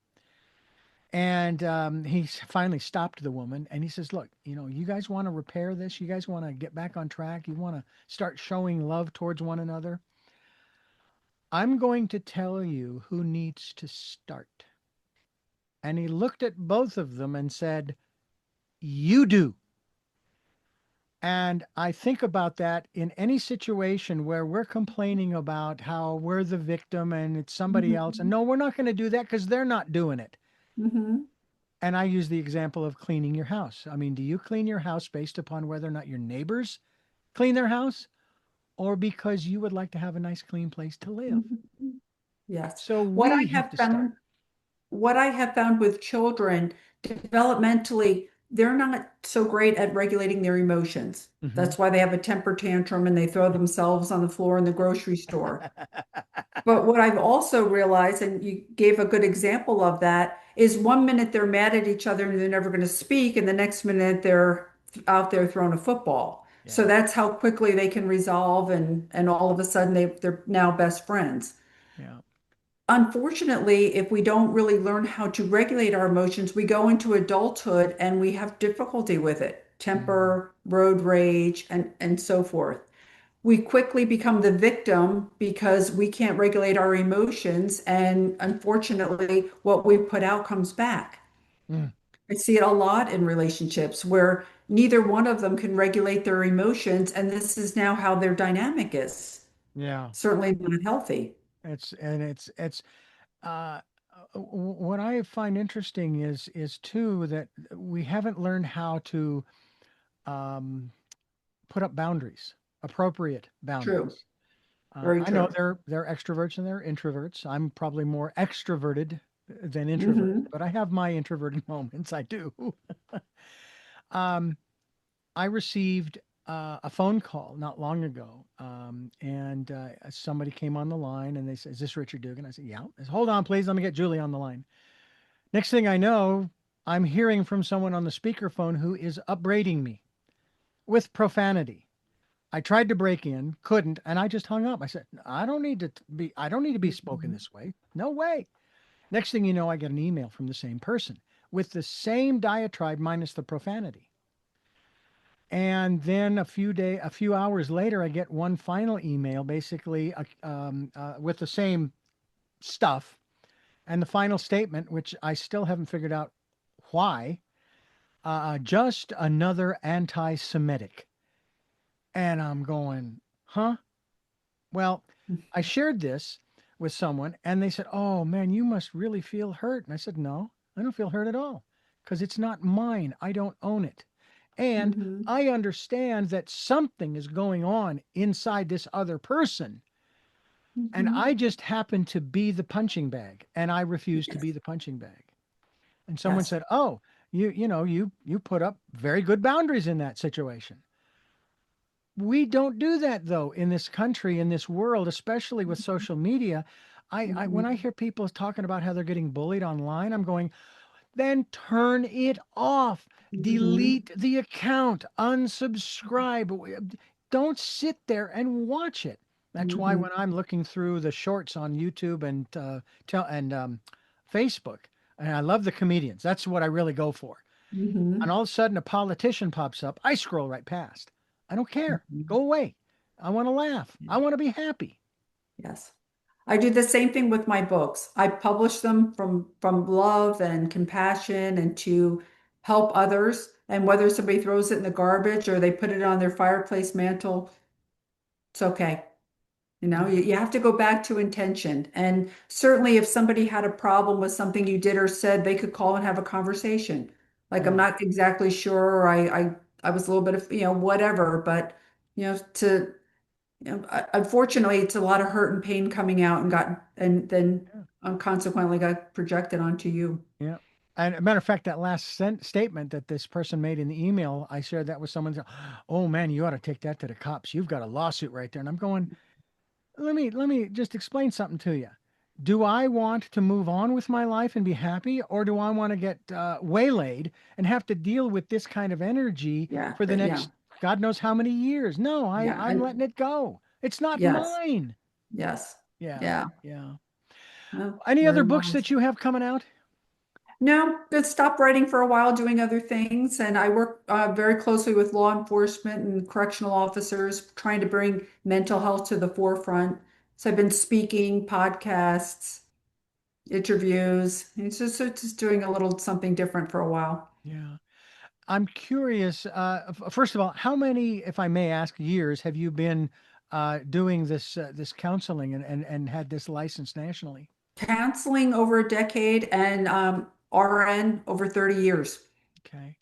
And he finally stopped the woman, and he says, "Look, you guys want to repair this? You guys want to get back on track? You want to start showing love towards one another? I'm going to tell you who needs to start." And he looked at both of them and said, "You do." And I think about that in any situation where we're complaining about how we're the victim and it's somebody else. And Hmm. no, we're not going to do that because they're not doing it. Hmm. And I use the example of cleaning your house. I mean, do you clean your house based upon whether or not your neighbors clean their house or because you would like to have a nice, clean place to live? Hmm. Yes. So What we I have have to start. found, what I have found with children, developmentally, they're not so great at regulating their emotions. Hmm. That's why they have a temper tantrum and they throw themselves on the floor in the grocery store. But what I've also realized, and you gave a good example of that, is one minute they're mad at each other and they're never going to speak, and the next minute they're out there throwing a football. So Yeah. that's how quickly they can resolve, and all of a sudden they're now best friends. Yeah. Unfortunately, if we don't really learn how to regulate our emotions, we go into adulthood and we have difficulty with it, Mm. temper, road rage, and so forth. We quickly become the victim because we can't regulate our emotions. And unfortunately, what we put out comes back. Mm. I see it a lot in relationships where neither one of them can regulate their emotions. And this is now how their dynamic is. Yeah. Certainly not healthy. It's uh, what I find interesting is too that we haven't learned how to um, put up boundaries, appropriate True. boundaries. Very I know true. they're extroverts and they're introverts. I'm probably more extroverted than introverted, Hmm. but I have my introverted moments. I do. um, I received a phone call not long ago, and somebody came on the line and they said, "Is this Richard Dugan?" I said, "Yeah." I said, "Hold on, please. Let me get Julie on the line." Next thing I know, I'm hearing from someone on the speakerphone who is upbraiding me with profanity. I tried to break in, couldn't, and I just hung up. I said, I don't need to be spoken Hmm. this way. No way. Next thing you know, I get an email from the same person with the same diatribe minus the profanity. And then a few hours later, I get one final email, basically with the same stuff and the final statement, which I still haven't figured out why. just another anti Semitic. And I'm going, huh? Well, I shared this with someone and they said, oh man, you must really feel hurt. And I said, no, I don't feel hurt at all because it's not mine. I don't own it. And Hmm. I understand that something is going on inside this other person. And Hmm. I just happen to be the punching bag and I refuse to be Yes. the punching bag. And someone Yes. said, oh, you put up very good boundaries in that situation. We don't do that though in this country, in this world, especially with social media. When I Hmm. hear people talking about how they're getting bullied online, I'm going, then turn it off. Hmm. Delete the account, unsubscribe. Don't sit there and watch it. That's why Hmm. when I'm looking through the shorts on YouTube and Facebook, and I love the comedians. That's what I really go for. And Hmm. all of a sudden, a politician pops up. I scroll right past. I don't care. Hmm. Go away. I want to laugh. I want to be happy. Yes. I do the same thing with my books. I publish them from love and compassion and to help others. And whether somebody throws it in the garbage or they put it on their fireplace mantle, it's okay. You have to go back to intention. And certainly if somebody had a problem with something you did or said, they could call and have a conversation. Like I'm Yeah. not exactly sure, or I was a little bit of, whatever, but to unfortunately, it's a lot of hurt and pain coming out and then Yeah. consequently got projected onto you. Yeah. And a matter of fact, that last statement that this person made in the email, I shared that with someone. Oh man, you ought to take that to the cops. You've got a lawsuit right there. And I'm going, let me just explain something to you. Do I want to move on with my life and be happy, or do I want to get waylaid and have to deal with this kind of energy Yeah, for the yeah, next God knows how many years? No, yeah, I'm letting it go. It's not yes, mine. yes, Yeah, yeah. yeah. Well, Any other very books wise. that you have coming out? No, just stopped writing for a while, doing other things, and I work very closely with law enforcement and correctional officers, trying to bring mental health to the forefront. So I've been speaking, podcasts, interviews. It's just doing a little something different for a while. Yeah. I'm curious. First of all, how many, if I may ask, years have you been doing this counseling and had this license nationally? Counseling over a decade and RN over 30 years. Okay.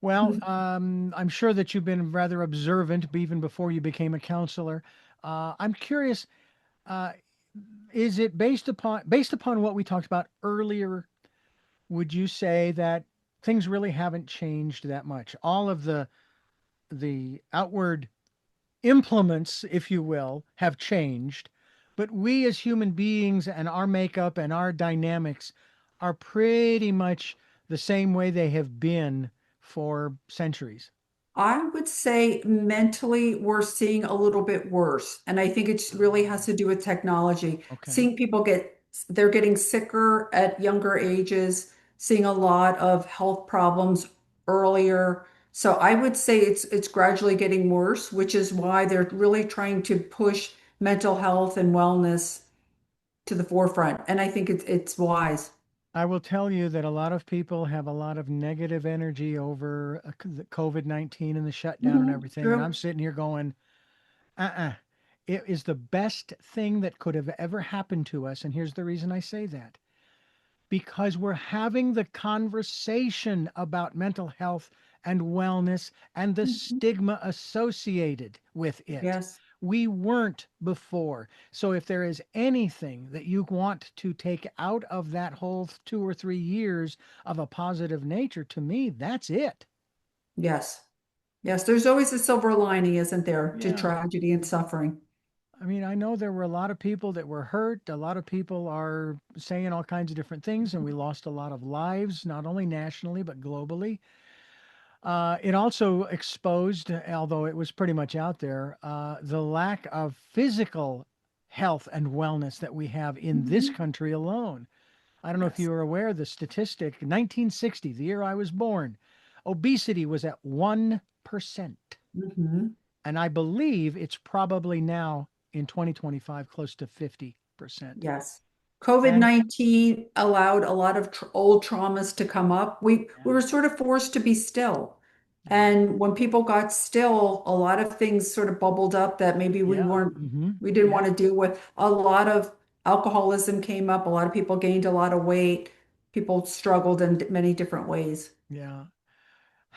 Well, I'm sure that you've been rather observant even before you became a counselor. I'm curious, uh, is it based upon what we talked about earlier? Would you say that things really haven't changed that much? All of the outward implements, if you will, have changed, but we as human beings and our makeup and our dynamics are pretty much the same way they have been for centuries. I would say mentally we're seeing a little bit worse. And I think it really has Oh, to do with technology. okay. Seeing people they're getting sicker at younger ages, seeing a lot of health problems earlier. So I would say it's gradually getting worse, which is why they're really trying to push mental health and wellness to the forefront. And I think it's wise. I will tell you that a lot of people have a lot of negative energy over the COVID-19 and the shutdown and everything. And I'm True. sitting here going, uh-uh. It is the best thing that could have ever happened to us. And here's the reason I say that. Because we're having the conversation about mental health and wellness and the Mhm. stigma associated with it. Yes. We weren't before. So if there is anything that you want to take out of that whole 2 or 3 years of a positive nature, to me, that's it. Yes. Yes. There's always a silver lining, isn't there, to Yeah. tragedy and suffering. I mean, I know there were a lot of people that were hurt. A lot of people are saying all kinds of different things, and we lost a lot of lives, not only nationally, but globally. It also exposed, although it was pretty much out there, the lack of physical health and wellness that we have in this Mhm. country alone. I don't know if Yes. you are aware of the statistic, 1960, the year I was born, obesity was at 1%. Hmm. And I believe it's probably now in 2025 close to 50%. Yes. And COVID-19 allowed a lot of tr old traumas to come up. We yeah, were sort of forced to be still. yeah, And when people got still, a lot of things sort of bubbled up that maybe yeah, we didn't yeah, want to deal with. A lot of alcoholism came up. A lot of people gained a lot of weight. People struggled in many different ways. yeah.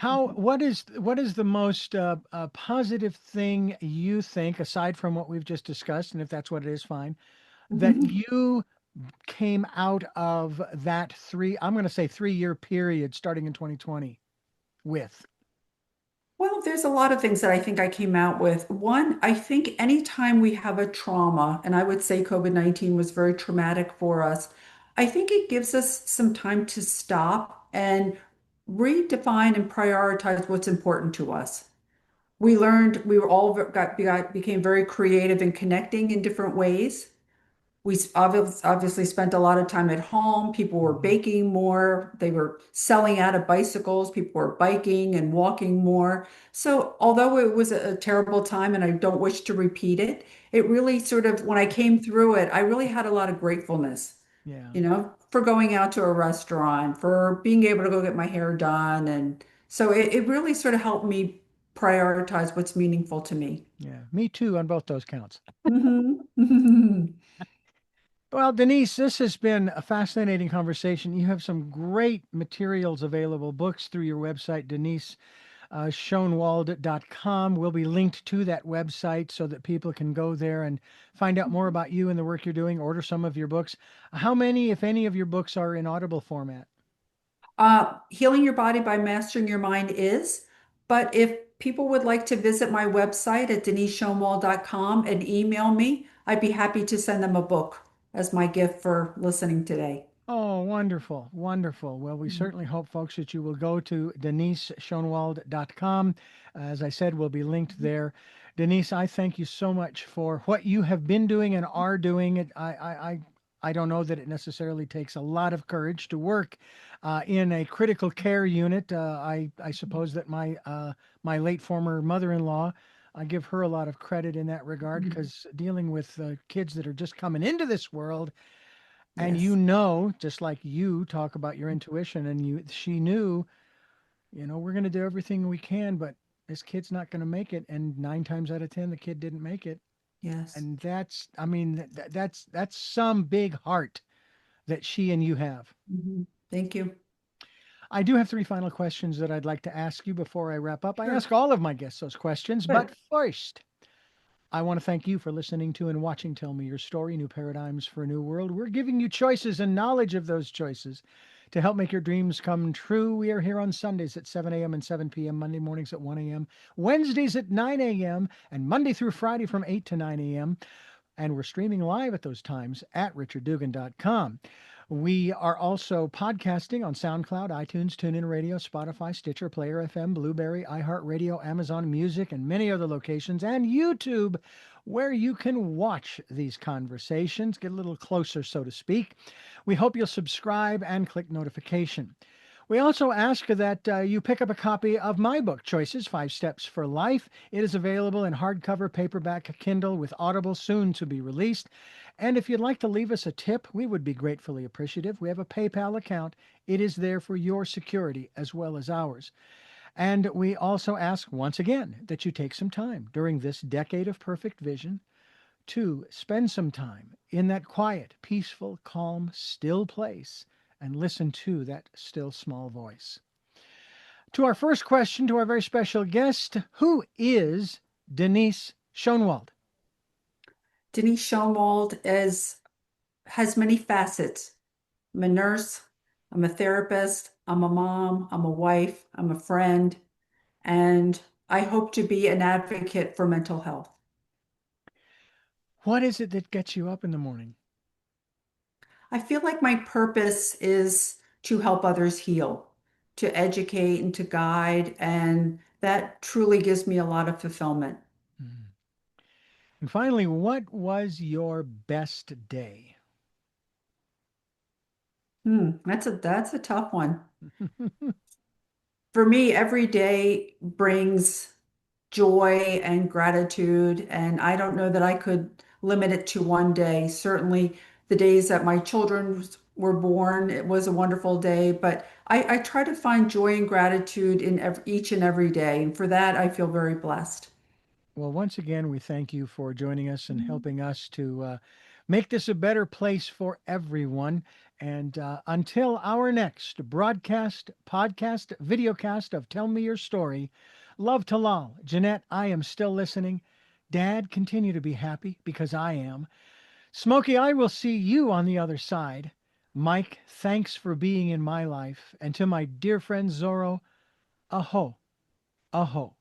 What is the most positive thing you think, aside from what we've just discussed, and if that's what it is, fine, that you came out of that I'm going to say 3 year period starting in 2020 with? Well, there's a lot of things that I think I came out with. One, I think anytime we have a trauma, and I would say COVID-19 was very traumatic for us, I think it gives us some time to stop and redefine and prioritize what's important to us. We learned we were all became very creative in connecting in different ways. Obviously spent a lot of time at home. People were Mhm. baking more. They were selling out of bicycles. People were biking and walking more. So, although it was a terrible time and I don't wish to repeat it, it really sort of, when I came through it, I really had a lot of gratefulness, Yeah, for going out to a restaurant, for being able to go get my hair done. And so it really sort of helped me prioritize what's meaningful to me. yeah. Me too on both those counts. Mhm. Well, Denise, this has been a fascinating conversation. You have some great materials available, books through your website, Denise Schonwald.com. Will be linked to that website so that people can go there and find out more about you and the work you're doing, order some of your books. How many, if any, of your books are in Audible format? Healing Your Body by Mastering Your Mind is. But if people would like to visit my website at deniseshonwald.com and email me, I'd be happy to send them a book as my gift for listening today. Oh, wonderful, wonderful. Well, we certainly hope, folks, that you will go to deniseshonwald.com. As I said, will be linked there. Denise, I thank you so much for what you have been doing and are doing. I don't know that it necessarily takes a lot of courage to work in a critical care unit. I suppose that my late former mother-in-law, I give her a lot of credit in that regard Mhm. because dealing with kids that are just coming into this world, and Yes. just like you talk about your intuition, and she knew, we're going to do everything we can, but this kid's not going to make it. And 9 times out of 10, the kid didn't make it. Yes. And I mean, that's some big heart that she and you have. Mhm. Thank you. I do have three final questions that I'd like to ask you before I wrap up. I Sure. ask all of my guests those questions, but Good. first, I want to thank you for listening to and watching Tell Me Your Story, New Paradigms for a New World. We're giving you choices and knowledge of those choices to help make your dreams come true. We are here on Sundays at 7 a.m. and 7 p.m., Monday mornings at 1 a.m., Wednesdays at 9 a.m., and Monday through Friday from 8 to 9 a.m. And we're streaming live at those times at richarddugan.com. We are also podcasting on SoundCloud, iTunes, TuneIn Radio, Spotify, Stitcher, Player FM, Blueberry, iHeartRadio, Amazon Music, and many other locations, and YouTube, where you can watch these conversations, get a little closer, so to speak. We hope you'll subscribe and click notification. We also ask that you pick up a copy of my book, Choices 5 Steps for Life. It is available in hardcover, paperback, Kindle, with Audible, soon to be released. And if you'd like to leave us a tip, we would be gratefully appreciative. We have a PayPal account. It is there for your security as well as ours. And we also ask once again that you take some time during this decade of perfect vision to spend some time in that quiet, peaceful, calm, still place and listen to that still small voice. To our first question, to our very special guest, who is Denise Schonwald? Denise Schonwald has many facets. I'm a nurse, I'm a therapist, I'm a mom, I'm a wife, I'm a friend, and I hope to be an advocate for mental health. What is it that gets you up in the morning? I feel like my purpose is to help others heal, to educate and to guide, and that truly gives me a lot of fulfillment. Mm. And finally, what was your best day? That's a tough one. For me, every day brings joy and gratitude, and I don't know that I could limit it to one day. Certainly, the days that my children were born. It was a wonderful day, but I try to find joy and gratitude in each and every day. And for that, I feel very blessed. Well, once again, we thank you for joining us and helping us to make this a better place for everyone. And until our next broadcast, podcast, videocast of Tell Me Your Story, love to Lal. Jeanette, I am still listening. Dad, continue to be happy because I am. Smokey, I will see you on the other side. Mike, thanks for being in my life. And to my dear friend Zorro, aho, aho.